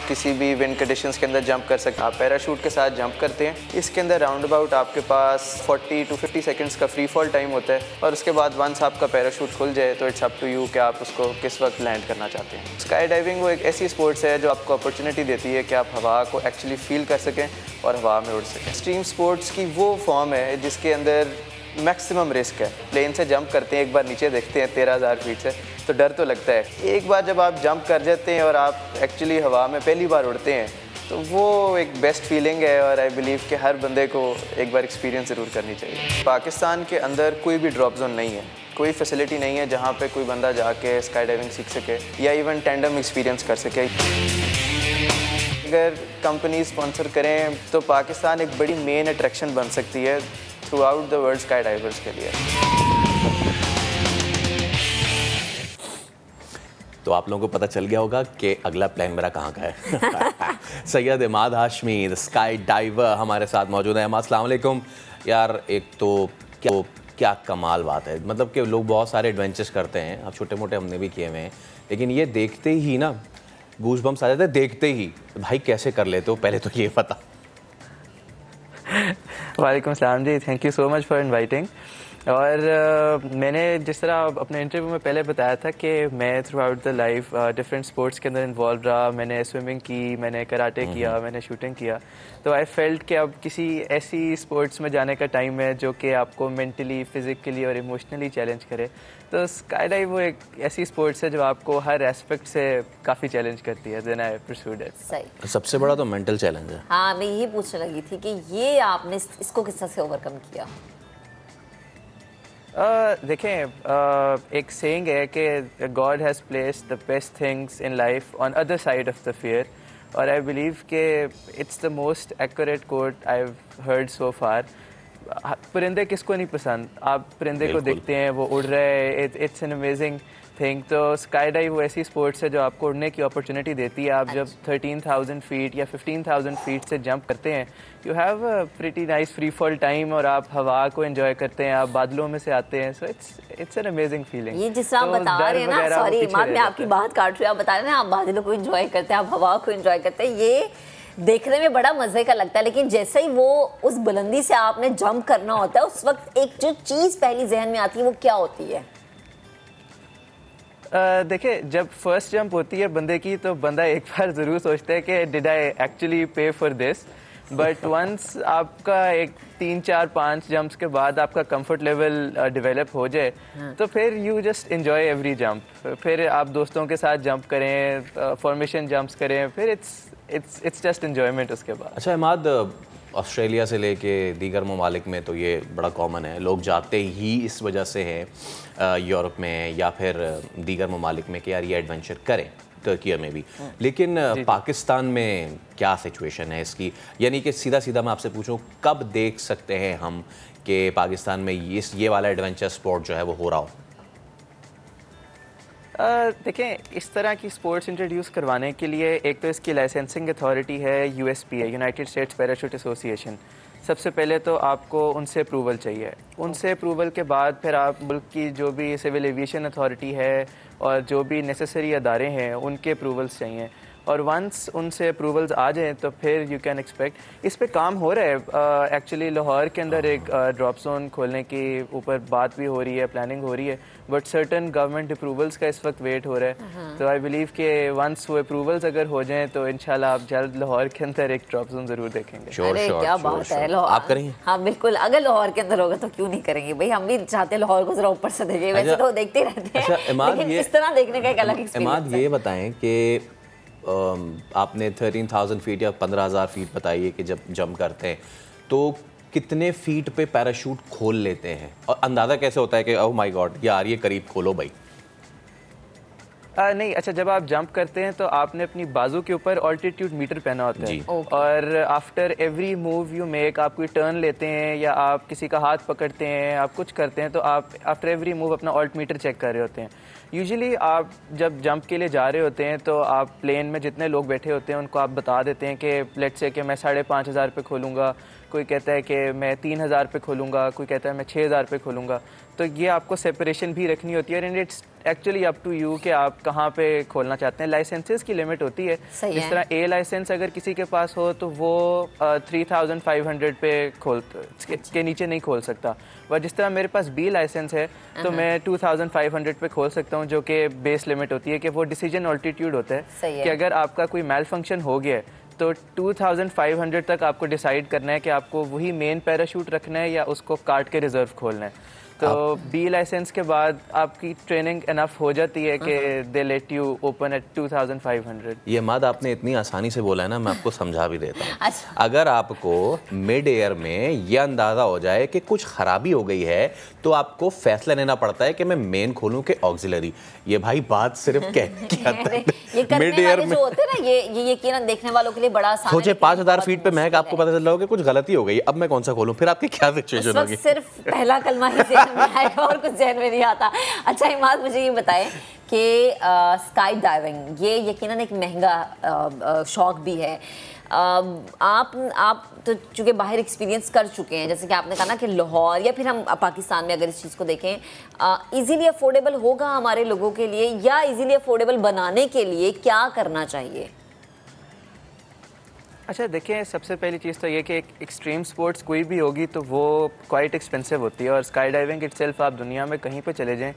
किसी भी विंड कंडीशंस के अंदर जंप कर सकते हैं। आप पैराशूट के साथ जंप करते हैं, इसके अंदर राउंड अबाउट आपके पास 40 to 50 सेकंड्स का फ्री फॉल टाइम होता है और उसके बाद वंस आपका पैराशूट खुल जाए तो इट्स अप टू यू कि आप उसको किस वक्त लैंड करना चाहते हैं। स्काई डाइविंग वो एक ऐसी स्पोर्ट्स है जो आपको अपॉर्चुनिटी देती है कि आप हवा को एक्चुअली फील कर सकें और हवा में उड़ सकें। एक्सट्रीम स्पोर्ट्स की वो फॉर्म है जिसके अंदर मैक्सिमम रिस्क है। प्लेन से जंप करते हैं, एक बार नीचे देखते हैं 13,000 फीट से तो डर तो लगता है। एक बार जब आप जंप कर जाते हैं और आप एक्चुअली हवा में पहली बार उड़ते हैं तो वो एक बेस्ट फीलिंग है और आई बिलीव कि हर बंदे को एक बार एक्सपीरियंस ज़रूर करनी चाहिए। पाकिस्तान के अंदर कोई भी ड्रॉप जोन नहीं है, कोई फैसिलिटी नहीं है जहाँ पे कोई बंदा जाके स्काई डाइविंग सीख सके या इवन टैंडम एक्सपीरियंस कर सके। अगर कंपनी स्पॉन्सर करें तो पाकिस्तान एक बड़ी मेन अट्रैक्शन बन सकती है through out the world sky divers के लिए। तो आप लोगों को पता चल गया होगा कि अगला प्लान मेरा कहाँ का है। Syed Imad Hashmi the sky diver हमारे साथ मौजूद है। इमाद अस्सलाम वालेकुम। यार एक तो क्या कमाल बात है, मतलब कि लोग बहुत सारे एडवेंचर्स करते हैं, अब छोटे मोटे हमने भी किए हुए हैं, लेकिन ये देखते ही ना गूज बम्स आ जाते हैं देखते ही। भाई कैसे कर लेते हो, पहले तो ये पता। वालेकुम सलाम जी, thank you so much for inviting. और मैंने जिस तरह अपने इंटरव्यू में पहले बताया था कि मैं through out the life different sports के अंदर इन्वॉल्व रहा। मैंने स्विमिंग की, मैंने कराटे किया, मैंने शूटिंग किया, तो आई फेल्ट कि अब किसी ऐसी स्पोर्ट्स में जाने का टाइम है जो कि आपको मेंटली, फिज़िकली और इमोशनली चैलेंज करे। तो स्काई डाइव वो एक ऐसी स्पोर्ट्स है जो आपको हर एस्पेक्ट से काफ़ी चैलेंज करती है। Then I pursued it. सही। सबसे बड़ा तो मेंटल चैलेंज है। हाँ, मैं यही पूछने लगी थी कि ये आपने इसको किस तरह से ओवरकम किया? देखें, एक सेइंग है कि God has placed the best things in life on other side of the fear, और आई बिलीव कि it's the most accurate quote I have heard so far. परिंदे किसको नहीं पसंद? आप परिंदे को देखते हैं, वो उड़ रहे हैं, इट्स एन अमेजिंग थिंग। तो स्काई डाइव वो ऐसी स्पोर्ट्स है जो आपको उड़ने की अपॉर्चुनिटी देती है। आप जब 13,000 फीट या 15,000 फीट से जंप करते हैं, you have a pretty nice free fall time और आप हवा को एंजॉय करते हैं, आप बादलों में से आते हैं। So it's an amazing feeling. ये जिस आप बता रहे हैं ना, सॉरी इमाद मैं आपकी बात काट रही हूँ, आप बता रहे हैं आप बादलों को एंजॉय करते हैं, आप हवा को एंजॉय करते हैं, ये देखने में बड़ा मजे का लगता है, लेकिन जैसे ही वो उस बुलंदी से आपने जंप करना होता है उस वक्त एक जो चीज़ पहली जहन में आती है वो क्या होती है? देखिए, जब फर्स्ट जंप होती है बंदे की तो बंदा एक बार ज़रूर सोचता है कि डिड आई एक्चुअली पे फॉर दिस, बट वंस आपका एक 3, 4, 5 जंप्स के बाद आपका कंफर्ट लेवल डेवलप हो जाए तो फिर you just enjoy every jump. फिर आप दोस्तों के साथ जंप करें, फॉर्मेशन जंप्स करें, फिर इट्स जस्ट एंजॉयमेंट उसके बाद। अच्छा इमाद, ऑस्ट्रेलिया से लेके दीगर ममालिक में तो ये बड़ा कॉमन है, लोग जाते ही इस वजह से हैं यूरोप में या फिर दीगर ममालिक में कि यार ये एडवेंचर करें, तुर्की में भी। लेकिन पाकिस्तान में क्या सिचुएशन है इसकी? यानी कि सीधा सीधा मैं आपसे पूछूं, कब देख सकते हैं हम कि पाकिस्तान में ये वाला एडवेंचर स्पोर्ट जो है वो हो रहा हो? देखें, इस तरह की स्पोर्ट्स इंट्रोड्यूस करवाने के लिए एक तो इसकी लाइसेंसिंग अथॉरिटी है USPA, United states parachute association. सबसे पहले तो आपको उनसे अप्रूवल चाहिए। उनसे अप्रूवल के बाद फिर आप मुल्क की जो भी सिविल एविएशन अथॉरिटी है और जो भी नेसेसरी अदारे हैं उनके अप्रूवल्स चाहिए, और वंस उनसे अप्रूवल्स आ जाएं तो फिर यू कैन एक्सपेक्ट। इस पे काम हो रहा है एक्चुअली। लाहौर के अंदर एक ड्रॉप जोन खोलने की ऊपर बात भी हो रही है, प्लानिंग हो रही है, बट सर्टन गवर्नमेंट अप्रूवल्स का इस वक्त वेट हो रहा है। तो आई बिलीव कि वंस वो अप्रूवल्स अगर हो जाएं तो इंशाल्लाह आप जल्द लाहौर के अंदर एक ड्रॉप जोन ज़रूर देखेंगे। अरे क्या बात है, लाहौर आप करेंगे? हाँ बिल्कुल, अगर लाहौर के अंदर होगा तो क्यों नहीं करेंगे भाई, हम भी चाहते हैं लाहौर को जरा ऊपर से देखें। वैसे तो देखते रहते हैं, लेकिन इस तरह देखने का एक अलग एक्सपीरियंस है। इमाद ये बताएं कि आपने 13,000 फीट या 15,000 फीट बताई है कि जब जंप करते हैं तो कितने फीट पे पैराशूट खोल लेते हैं, और अंदाज़ा कैसे होता है कि ओह माय गॉड यार ये करीब खोलो भाई? नहीं, अच्छा, जब आप जंप करते हैं तो आपने अपनी बाजू के ऊपर ऑल्टीट्यूड मीटर पहना होता है, और after every move you make, आप कोई टर्न लेते हैं या आप किसी का हाथ पकड़ते हैं, आप कुछ करते हैं, तो आप आफ्टर एवरी मूव अपना ऑल्ट मीटर चेक कर रहे होते हैं। यूजुअली आप जब जंप के लिए जा रहे होते हैं तो आप प्लेन में जितने लोग बैठे होते हैं उनको आप बता देते हैं कि लेट्स से कि मैं 5,500 पे खोलूँगा, कोई कहता है कि मैं 3,000 पे खोलूँगा, कोई कहता है मैं 6,000 पे खोलूँगा। तो ये आपको सेपरेशन भी रखनी होती है, and it's actually up to you कि आप कहाँ पे खोलना चाहते हैं। लाइसेंसेस की लिमिट होती है, जिस तरह ए लाइसेंस अगर किसी के पास हो तो वो 3500 पे के नीचे नहीं खोल सकता, और जिस तरह मेरे पास बी लाइसेंस है तो मैं 2500 पे खोल सकता हूँ, जो कि बेस लिमिट होती है कि वो डिसीजन ऑल्टीट्यूड होता है कि अगर आपका कोई मेल फंक्शन हो गया तो 2500 तक आपको डिसाइड करना है कि आपको वही मेन पैराशूट रखना है या उसको काट के रिजर्व खोलना है। तो बी लाइसेंस के बाद आपकी ट्रेनिंग इनफ हो जाती है कि दे लेट यू ओपन एट 2500। ये माद आपने इतनी आसानी से बोला है ना, मैं आपको समझा भी देता हूँ। अगर आपको मिड एयर में यह अंदाज़ा हो जाए कि कुछ खराबी हो गई है तो आपको फैसला लेना पड़ता है कि मैं मेन खोलूँ कि ऑक्सिलरी। ये भाई बात सिर्फ मिड एयर में होते हैं ना, ये यकीनन देखने वालों के लिए बड़ा आसान है। सोचे 5000 फीट पे महक आपको पता चल रहा हो कि कुछ गलती हो गई, अब मैं कौन सा खोलूँ, फिर आपकी क्या सिचुएशन होगी? सिर्फ पहला कलमा ही ज़हन में आएगा और कुछ ज़हन में नहीं आता। अच्छा इमाद, मुझे ये बताएं कि स्काई डाइविंग ये यकीनन एक महंगा शौक भी है। आप तो चूँकि बाहर एक्सपीरियंस कर चुके हैं, जैसे कि आपने कहा ना कि लाहौर या फिर हम पाकिस्तान में अगर इस चीज़ को देखें, इजीली अफोर्डेबल होगा हमारे लोगों के लिए, या इजीली अफोर्डेबल बनाने के लिए क्या करना चाहिए? अच्छा देखिए, सबसे पहली चीज़ तो ये कि एक एक्सट्रीम स्पोर्ट्स कोई भी होगी तो वो क्वाइट एक्सपेंसिव होती है, और स्काई डाइविंग इटसेल्फ आप दुनिया में कहीं पे चले जाएं,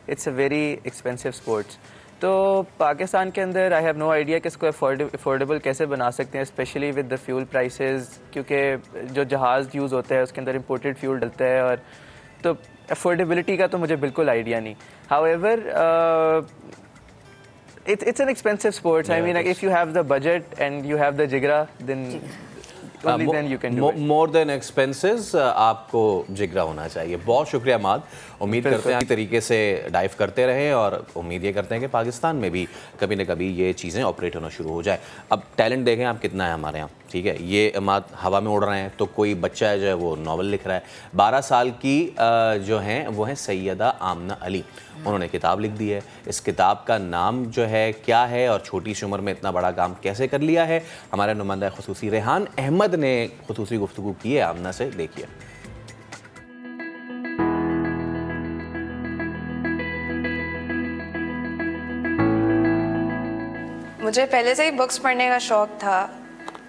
it's a very expensive sports. तो पाकिस्तान के अंदर आई हैव नो आइडिया कि इसको अफोर्डेबल कैसे बना सकते हैं, specially with the fuel prices, क्योंकि जो जहाज़ यूज़ होता है उसके अंदर इंपोर्टेड फ्यूल डलता है, और तो अफोर्डेबिलिटी का तो मुझे बिल्कुल आइडिया नहीं। However it's an expensive sport. I mean, like, if you have the budget and you have the jigra, then only then you can do it. More than expenses, आपको जिगरा होना चाहिए। बहुत शुक्रिया माद, उम्मीद करते हैं इसी तरीके से डाइव करते रहें, और उम्मीद ये करते हैं कि पाकिस्तान में भी कभी न कभी ये चीज़ें ऑपरेट होना शुरू हो जाए। अब टैलेंट देखें आप कितना है हमारे यहाँ, ठीक है। ये माद हवा में उड़ रहे हैं, तो कोई बच्चा है जो है वो नावल लिख रहा है। 12 साल की जो हैं वो हैं सैयदा आमना अली, उन्होंने किताब लिख दी है। इस किताब का नाम जो है क्या है, और छोटी सी उम्र में इतना बड़ा काम कैसे कर लिया है, हमारे नुमाइंदा खुसूसी रेहान अहमद ने खुसूसी गुफ्तगू की है आमना से, देखिए। मुझे पहले से ही बुक्स पढ़ने का शौक़ था,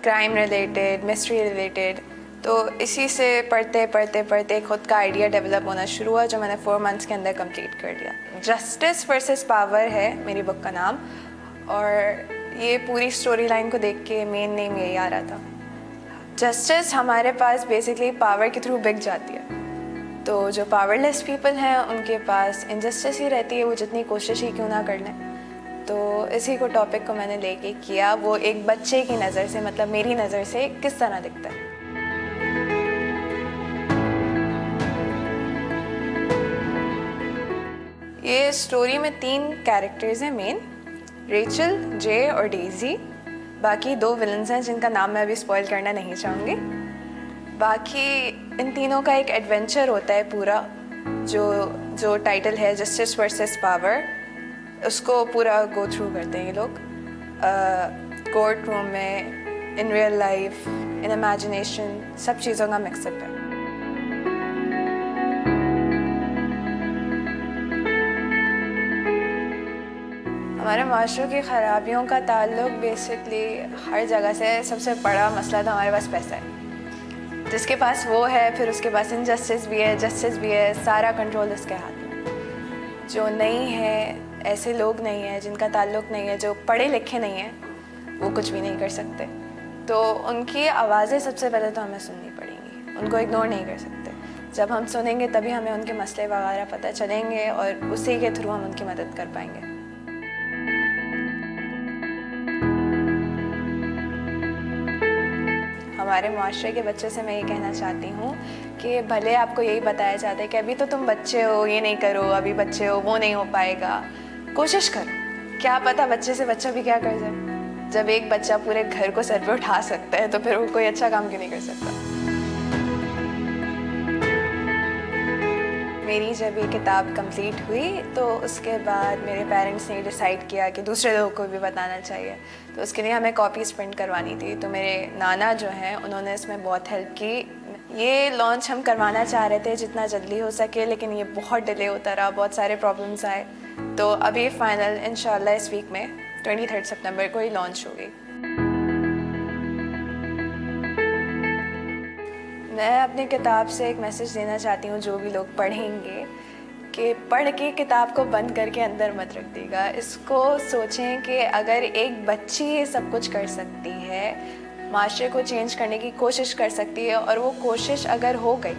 क्राइम रिलेटेड, मिस्ट्री रिलेटेड, तो इसी से पढ़ते पढ़ते पढ़ते खुद का आइडिया डेवलप होना शुरू हुआ, जो मैंने 4 मंथ्स के अंदर कंप्लीट कर लिया। जस्टिस वर्सेस पावर है मेरी बुक का नाम, और ये पूरी स्टोरी लाइन को देख के मेन नेम यही आ रहा था। जस्टिस हमारे पास बेसिकली पावर के थ्रू बिक जाती है, तो जो पावरलेस पीपल हैं उनके पास इनजस्टिस ही रहती है, वो जितनी कोशिश ही क्यों ना कर लें। तो इसी को टॉपिक को मैंने लेके किया, वो एक बच्चे की नज़र से, मतलब मेरी नज़र से किस तरह दिखता है। ये स्टोरी में 3 कैरेक्टर्स हैं मेन, रेचल, जे और डेजी। बाकी 2 विलन्स हैं जिनका नाम मैं अभी स्पॉइल करना नहीं चाहूँगी। बाकी इन तीनों का एक एडवेंचर होता है पूरा, जो टाइटल है जस्टिस वर्सेस पावर, उसको पूरा गो थ्रू करते हैं ये लोग, कोर्ट रूम में, in real life, in imagination, सब चीज़ों का मिक्सअप है। हमारे माशरे की ख़राबियों का ताल्लुक बेसिकली हर जगह से, सबसे बड़ा मसला तो हमारे पास पैसा है। जिसके पास वो है, फिर उसके पास इनजस्टिस भी है, जस्टिस भी है, सारा कंट्रोल उसके हाथ में। जो नहीं है, ऐसे लोग नहीं हैं जिनका ताल्लुक नहीं है, जो पढ़े लिखे नहीं हैं, वो कुछ भी नहीं कर सकते। तो उनकी आवाज़ें सबसे पहले तो हमें सुननी पड़ेंगी, उनको इग्नोर नहीं कर सकते। जब हम सुनेंगे तभी हमें उनके मसले वगैरह पता चलेंगे, और उसी के थ्रू हम उनकी मदद कर पाएंगे। हमारे माशरे के बच्चों से मैं ये कहना चाहती हूँ कि भले आपको यही बताया जाता है कि अभी तो तुम बच्चे हो, ये नहीं करो, अभी बच्चे हो, वो नहीं हो पाएगा, कोशिश करो। क्या पता बच्चे से बच्चा भी क्या कर जाए। जब एक बच्चा पूरे घर को सर पे उठा सकता है तो फिर वो कोई अच्छा काम क्यों नहीं कर सकता। मेरी जब ये किताब कंप्लीट हुई तो उसके बाद मेरे पेरेंट्स ने डिसाइड किया कि दूसरे लोगों को भी बताना चाहिए, तो उसके लिए हमें कॉपीज़ प्रिंट करवानी थी। तो मेरे नाना जो हैं उन्होंने इसमें बहुत हेल्प की। ये लॉन्च हम करवाना चाह रहे थे जितना जल्दी हो सके, लेकिन ये बहुत डिले होता रहा, बहुत सारे प्रॉब्लम्स आए। तो अभी फाइनल इंशाल्लाह इस वीक में 23 सितंबर को ही लॉन्च होगी। मैं अपनी किताब से एक मैसेज देना चाहती हूँ जो भी लोग पढ़ेंगे, कि पढ़ के किताब को बंद करके अंदर मत रख देगा। इसको सोचें कि अगर एक बच्ची ये सब कुछ कर सकती है, माशरे को चेंज करने की कोशिश कर सकती है, और वो कोशिश अगर हो गई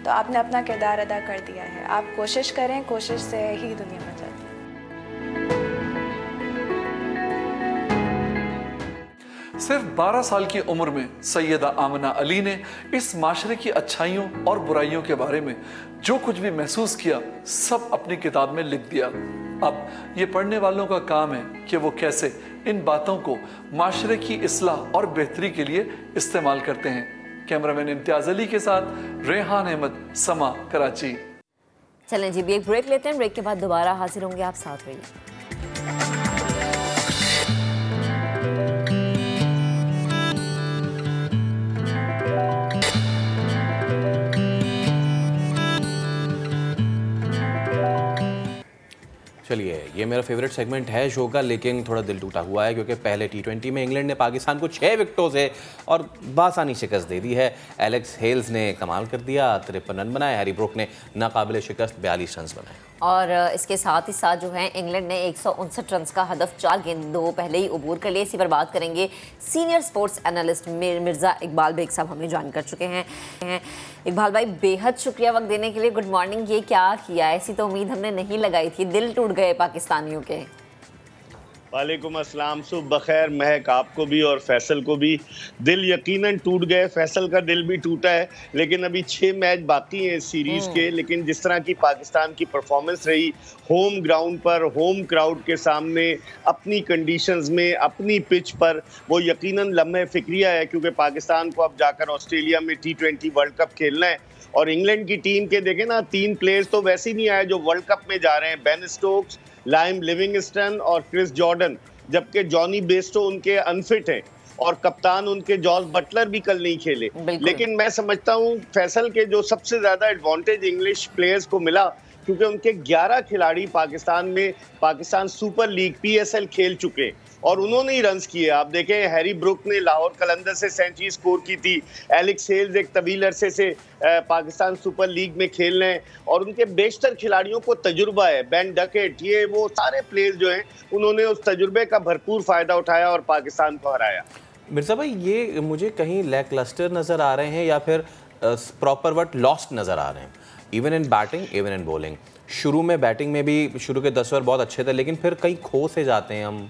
तो आपने अपना किरदार अदा कर दिया है। आप कोशिश करें, कोशिश से ही दुनिया में चलती है। सिर्फ 12 साल की उम्र में सैयदा आमना अली ने इस माशरे की अच्छाइयों और बुराइयों के बारे में जो कुछ भी महसूस किया सब अपनी किताब में लिख दिया। अब ये पढ़ने वालों का काम है कि वो कैसे इन बातों को माशरे की इस्लाह और बेहतरी के लिए इस्तेमाल करते हैं। कैमरामैन इम्तियाज अली के साथ रेहान अहमद, समा, कराची। चलें जी, भी एक ब्रेक लेते हैं। ब्रेक के बाद दोबारा हाजिर होंगे, आप साथ रहिए। चलिए, ये मेरा फेवरेट सेगमेंट है शो का, लेकिन थोड़ा दिल टूटा हुआ है क्योंकि पहले T20 में इंग्लैंड ने पाकिस्तान को 6 विकेटों से और बासानी शिकस्त दे दी है। एलेक्स हेल्स ने कमाल कर दिया, 53 रन बनाए। हैरी ब्रूक ने नाकाबिले शिकस्त 42 रन बनाए। और इसके साथ ही साथ जो है इंग्लैंड ने 159 रन का हदफ 4 गेंदों पहले ही अबूर कर लिए। इसी पर बात करेंगे। Senior sports analyst Mirza Iqbal Baig साहब हमें ज्वाइन कर चुके हैं। इकबाल भाई, बेहद शुक्रिया वक्त देने के लिए। Good morning. ये क्या किया, ऐसी तो उम्मीद हमने नहीं लगाई थी। दिल टूट गए पाकिस्तानियों के। वालेकुम अस्सलाम, सुबह बखैर। महक, आपको भी और फैसल को भी। दिल यकीनन टूट गए, फैसल का दिल भी टूटा है, लेकिन अभी 6 मैच बाकी हैं इस सीरीज़ के। लेकिन जिस तरह की पाकिस्तान की परफॉर्मेंस रही होम ग्राउंड पर, होम क्राउड के सामने, अपनी कंडीशंस में, अपनी पिच पर, वो यकीनन लम्हे फिक्रिया है, क्योंकि पाकिस्तान को अब जाकर ऑस्ट्रेलिया में T20 वर्ल्ड कप खेलना है। और इंग्लैंड की टीम के देखें ना, 3 प्लेयर्स तो वैसे ही नहीं आए जो वर्ल्ड कप में जा रहे हैं। बेन स्टोक्स, लाइम लिविंगस्टन और क्रिस जॉर्डन, जबकि जॉनी बेस्टो उनके अनफिट हैं और कप्तान उनके जॉर्ज बटलर भी कल नहीं खेले। लेकिन मैं समझता हूँ फैसल के जो सबसे ज़्यादा एडवांटेज इंग्लिश प्लेयर्स को मिला, क्योंकि उनके 11 खिलाड़ी पाकिस्तान सुपर लीग PSL खेल चुके और उन्होंने ही रन्स किए। आप देखें, हैरी ब्रूक ने लाहौर कलंदर से सेंचुरी स्कोर की थी। एलेक्स हेल्स एक तवील अरसे से पाकिस्तान सुपर लीग में खेल रहे हैं और उनके बेशतर खिलाड़ियों को तजुर्बा है। बेन डकेट, ये वो सारे प्लेयर्स जो हैं, उन्होंने उस तजुर्बे का भरपूर फ़ायदा उठाया और पाकिस्तान को हराया। मिर्ज़ा भाई, ये मुझे कहीं लैकलस्टर नज़र आ रहे हैं या फिर प्रॉपर वर्ड लॉस्ट नज़र आ रहे हैं, even in batting, even in bowling. शुरू में बैटिंग में भी शुरू के 10 ओवर बहुत अच्छे थे, लेकिन फिर कहीं खो से जाते हैं हम।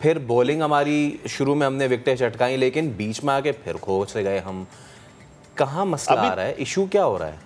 फिर बॉलिंग हमारी शुरू में हमने विकेटें चटकाई, लेकिन बीच में आके फिर खो से गए हम। कहाँ मसला आ रहा है, इशू क्या हो रहा है?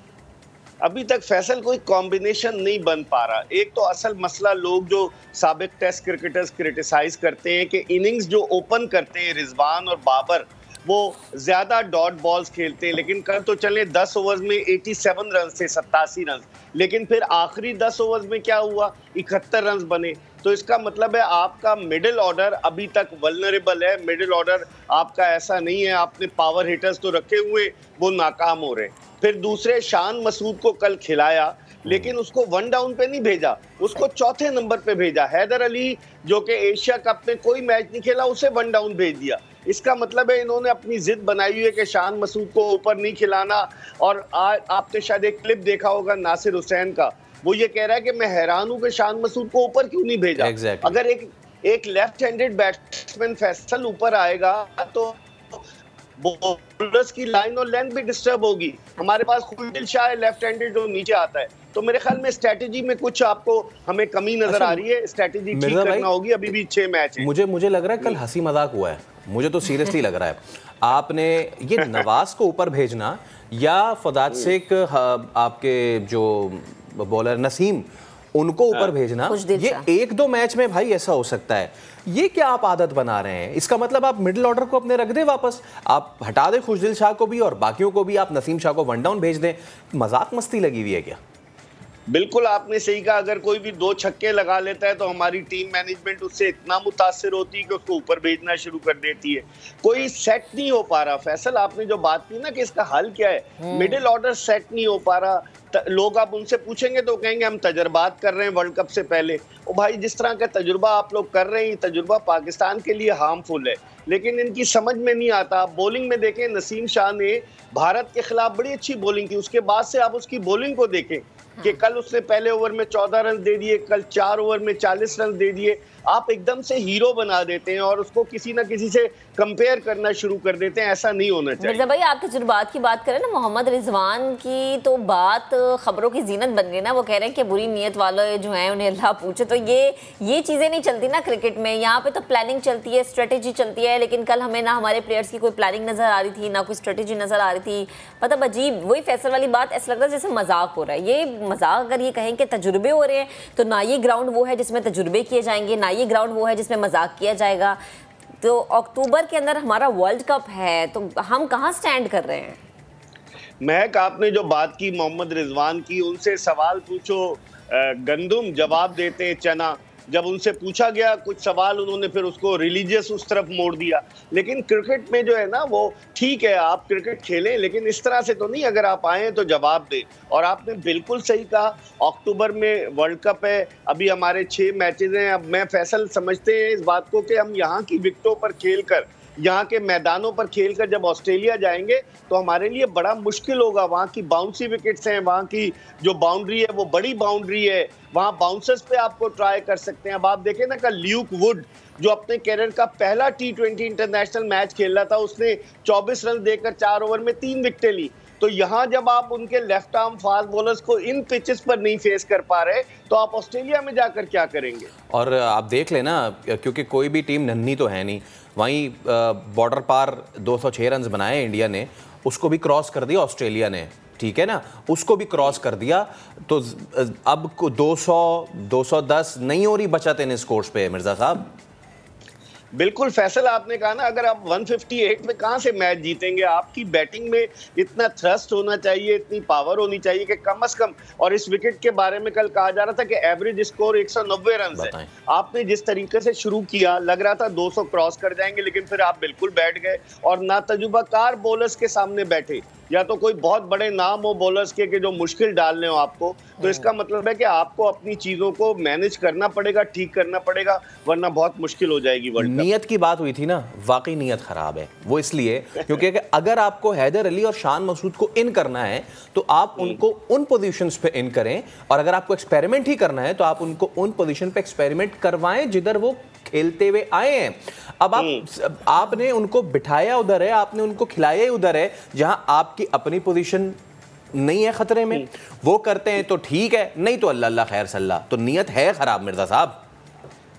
अभी तक फैसल कोई कॉम्बिनेशन नहीं बन पा रहा। एक तो असल मसला लोग जो साबिक टेस्ट क्रिकेटर्स क्रिटिसाइज करते हैं कि इनिंग्स जो ओपन करते हैं रिजवान और बाबर, वो ज़्यादा डॉट बॉल्स खेलते हैं। लेकिन कल तो चले 10 ओवर्स में 87 रन से 87 रन, लेकिन फिर आखिरी 10 ओवर्स में क्या हुआ, 71 रन बने। तो इसका मतलब है आपका मिडिल ऑर्डर अभी तक वल्नरेबल है। मिडिल ऑर्डर आपका ऐसा नहीं है, आपने पावर हिटर्स तो रखे हुए, वो नाकाम हो रहे। फिर दूसरे शान मसूद को कल खिलाया, लेकिन उसको 1 डाउन पे नहीं भेजा, उसको 4थे नंबर पे भेजा। हैदर अली जो कि एशिया कप में कोई मैच नहीं खेला, उसे 1 डाउन भेज दिया। इसका मतलब है इन्होंने अपनी जिद बनाई हुई है कि शान मसूद को ऊपर नहीं खिलाना। और आपने शायद एक क्लिप देखा होगा नासिर हुसैन का, वो ये कह रहा है कि मैं हैरान हूं कि शान मसूद को ऊपर क्यों नहीं भेजा। अगर एक लेफ्ट हैंडेड बैट्समैन फैसल ऊपर आएगा तो बॉलर्स की लाइन और लेंथ भी डिस्टर्ब होगी। हमारे पास खुलदिल शाह है लेफ्ट हैंडेड जो नीचे आता है। तो मेरे ख्याल में स्ट्रेटेजी में कुछ आपको हमें कमी नजर आ रही है। स्ट्रेटेजी ठीक करना होगी। अभी भी 6 मैच है। मुझे लग रहा है कल हंसी मजाक हुआ है, मुझे तो सीरियसली लग रहा है। आपने ये नवाज को ऊपर भेजना या फदाद शेख आपके जो बॉलर नसीम उनको ऊपर भेजना, ये 1-2 मैच में भाई ऐसा हो सकता है। ये क्या आप आदत बना रहे हैं? इसका मतलब आप मिडिल ऑर्डर को अपने रख दें वापस, आप हटा दें खुशदिल शाह को भी और बाकियों को भी, आप नसीम शाह को 1 डाउन भेज दें। मजाक मस्ती लगी हुई है क्या? बिल्कुल आपने सही कहा, अगर कोई भी 2 छक्के लगा लेता है तो हमारी टीम मैनेजमेंट उससे इतना मुतासिर होती है कि उसको ऊपर भेजना शुरू कर देती है। कोई सेट नहीं हो पा रहा। फैसल, आपने जो बात की ना कि इसका हल क्या है, मिडिल ऑर्डर सेट नहीं हो पा रहा। लोग आप उनसे पूछेंगे तो कहेंगे हम तजर्बात कर रहे हैं वर्ल्ड कप से पहले। ओ भाई, जिस तरह का तजुर्बा आप लोग कर रहे हैं, तजुर्बा पाकिस्तान के लिए हार्मफुल है, लेकिन इनकी समझ में नहीं आता। बॉलिंग में देखें, नसीम शाह ने भारत के खिलाफ बड़ी अच्छी बॉलिंग की, उसके बाद से आप उसकी बॉलिंग को देखें कि कल उसने पहले ओवर में 14 रन दे दिए, कल 4 ओवर में 40 रन दे दिए। आप एकदम से हीरो बना देते हैं और उसको किसी ना किसी से कंपेयर करना शुरू कर देते हैं, ऐसा नहीं होना चाहिए। मिर्जा भाई, आप तजुर्बात की बात करें ना, मोहम्मद रिजवान की तो बात खबरों की जीनत बन गई ना। वो कह रहे हैं कि बुरी नीयत वाले जो हैं उन्हें अल्लाह पूछे। तो ये चीज़ें नहीं चलती ना क्रिकेट में। यहाँ पे तो प्लानिंग चलती है, स्ट्रेटेजी चलती है, लेकिन कल हमें ना हमारे प्लेयर्स की कोई प्लानिंग नज़र आ रही थी, ना कोई स्ट्रेटेजी नज़र आ रही थी। मतलब अजीब, वही फैसल वाली बात, ऐसा लगता है जैसे मजाक हो रहा है। ये मजाक अगर ये कहें कि तजुर्बे हो रहे हैं, तो ना ये ग्राउंड वो है जिसमें तजुर्बे किए जाएंगे, ना ये ग्राउंड वो है जिसमें मजाक किया जाएगा। तो अक्टूबर के अंदर हमारा वर्ल्ड कप है, तो हम कहाँ स्टैंड कर रहे हैं? महक, आपने जो बात की मोहम्मद रिजवान की, उनसे सवाल पूछो गंदुम, जवाब देते हैं चना। जब उनसे पूछा गया कुछ सवाल, उन्होंने फिर उसको रिलीजियस उस तरफ मोड़ दिया। लेकिन क्रिकेट में जो है ना, वो ठीक है आप क्रिकेट खेलें, लेकिन इस तरह से तो नहीं। अगर आप आए तो जवाब दें। और आपने बिल्कुल सही कहा, अक्टूबर में वर्ल्ड कप है, अभी हमारे 6 मैचेस हैं। अब मैं फैसल समझते हैं इस बात को कि हम यहाँ की विकेटों पर खेल कर, यहाँ के मैदानों पर खेलकर जब ऑस्ट्रेलिया जाएंगे तो हमारे लिए बड़ा मुश्किल होगा। वहाँ की बाउंसी विकेट्स हैं, वहाँ की जो बाउंड्री है वो बड़ी बाउंड्री है, वहाँ बाउंसर्स पे आपको ट्राई कर सकते हैं। अब आप देखें ना, कल ल्यूक वुड जो अपने कैरियर का पहला T20 इंटरनेशनल मैच खेल रहा था, उसने 24 रन देकर 4 ओवर में 3 विकेटें ली। तो यहाँ जब आप उनके लेफ्ट आर्म फास्ट बॉलर्स को इन पिचेस पर नहीं फेस कर पा रहे, तो आप ऑस्ट्रेलिया में जाकर क्या करेंगे? और आप देख लेना, क्योंकि कोई भी टीम नन्ही तो है नहीं। वहीं बॉर्डर पार 206 रन बनाए इंडिया ने, उसको भी क्रॉस कर दिया ऑस्ट्रेलिया ने, ठीक है ना, उसको भी क्रॉस कर दिया। तो अब 200 210 नहीं हो रही बचत इन स्कोर्स पे मिर्जा साहब। बिल्कुल फैसल, आपने कहा ना, अगर आप 158 में कहाँ से मैच जीतेंगे? आपकी बैटिंग में इतना थ्रस्ट होना चाहिए, इतनी पावर होनी चाहिए कि कम से कम। और इस विकेट के बारे में कल कहा जा रहा था कि एवरेज स्कोर 190 रन है। आपने जिस तरीके से शुरू किया, लग रहा था 200 क्रॉस कर जाएंगे, लेकिन फिर आप बिल्कुल बैठ गए और ना तजुर्बाकार बॉलर्स के सामने बैठे, या तो कोई बहुत बड़े नाम हो बॉलर्स के जो मुश्किल डालने हो आपको। तो इसका मतलब है कि आपको अपनी चीजों को मैनेज करना पड़ेगा, ठीक करना पड़ेगा, वरना बहुत मुश्किल हो जाएगी वर्ल्ड कप। नियत की बात हुई थी ना, वाकई नियत खराब है। वो इसलिए क्योंकि अगर आपको हैदर अली और शान मसूद को इन करना है तो आप उनको उन पोजीशंस पे इन करें, और अगर आपको एक्सपेरिमेंट ही करना है तो आप उनको उन पोजीशन पे एक्सपेरिमेंट करवाएं जिधर वो खेलते हुए आए हैं। अब आपने उनको बिठाया उधर है, आपने उनको खिलाया उधर है जहां आपकी अपनी पोजीशन नहीं है खतरे में। वो करते हैं तो ठीक है, नहीं तो अल्लाह अल्लाह खैर सल्ला। तो नियत है खराब मिर्जा साहब।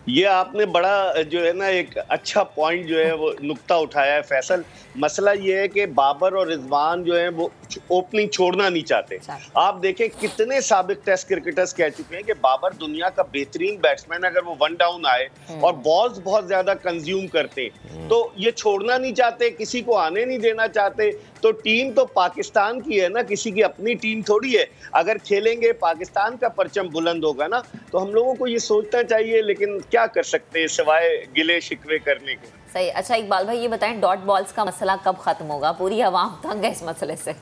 ये आपने बड़ा जो है ना एक अच्छा पॉइंट जो है वो नुक्ता उठाया है फैसल। मसला ये है कि बाबर और रिजवान जो है वो ओपनिंग छोड़ना नहीं चाहते। आप देखें कितने साबिक टेस्ट क्रिकेटर्स कह चुके हैं कि बाबर दुनिया का बेहतरीन बैट्समैन, अगर वो 1 डाउन आए और बॉल्स बहुत ज्यादा कंज्यूम करते तो ये छोड़ना नहीं चाहते, किसी को आने नहीं देना चाहते। तो टीम तो पाकिस्तान की है ना, किसी की अपनी टीम थोड़ी है। अगर खेलेंगे पाकिस्तान का परचम बुलंद होगा ना, तो हम लोगों को ये सोचना चाहिए, लेकिन क्या कर सकते हैं सिवाय गिले शिकवे करने के। सही। अच्छा इकबाल भाई, ये बताएं डॉट बॉल्स का मसला कब खत्म होगा? पूरी आवाम तंग है इस मसले से।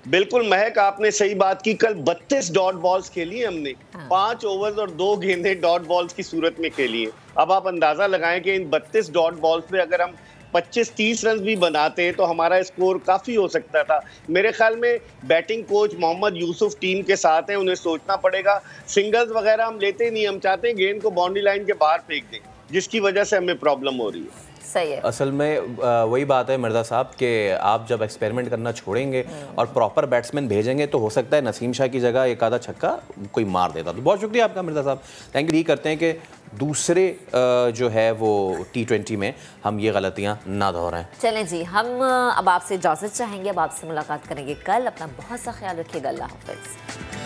बिल्कुल महक, आपने सही बात की। कल 32 डॉट बॉल्स खेली हमने, 5 ओवर्स और 2 गेंदें डॉट बॉल्स की सूरत में खेली है। अब आप अंदाजा लगाएं कि इन 32 डॉट बॉल्स पे अगर हम 25-30 रन भी बनाते तो हमारा स्कोर काफ़ी हो सकता था। मेरे ख्याल में batting coach Mohammad Yousuf team के साथ हैं, उन्हें सोचना पड़ेगा। सिंगल्स वगैरह हम लेते नहीं, हम चाहते हैं गेंद को बाउंड्री लाइन के बाहर फेंक दें, जिसकी वजह से हमें प्रॉब्लम हो रही है। सही है। असल में वही बात है मिर्ज़ा साहब कि आप जब एक्सपेरिमेंट करना छोड़ेंगे और प्रॉपर बैट्समैन भेजेंगे तो हो सकता है नसीम शाह की जगह एक आधा छक्का कोई मार देता। तो बहुत शुक्रिया आपका मिर्ज़ा साहब, थैंक यू। ये करते हैं कि दूसरे जो है वो T20 में हम ये गलतियाँ ना दोहराएं। चलें जी, हम अब आपसे इजाज़त चाहेंगे, अब आपसे मुलाकात करेंगे कल। अपना बहुत सा ख्याल रखिएगा, अल्लाह हाफ़िज़।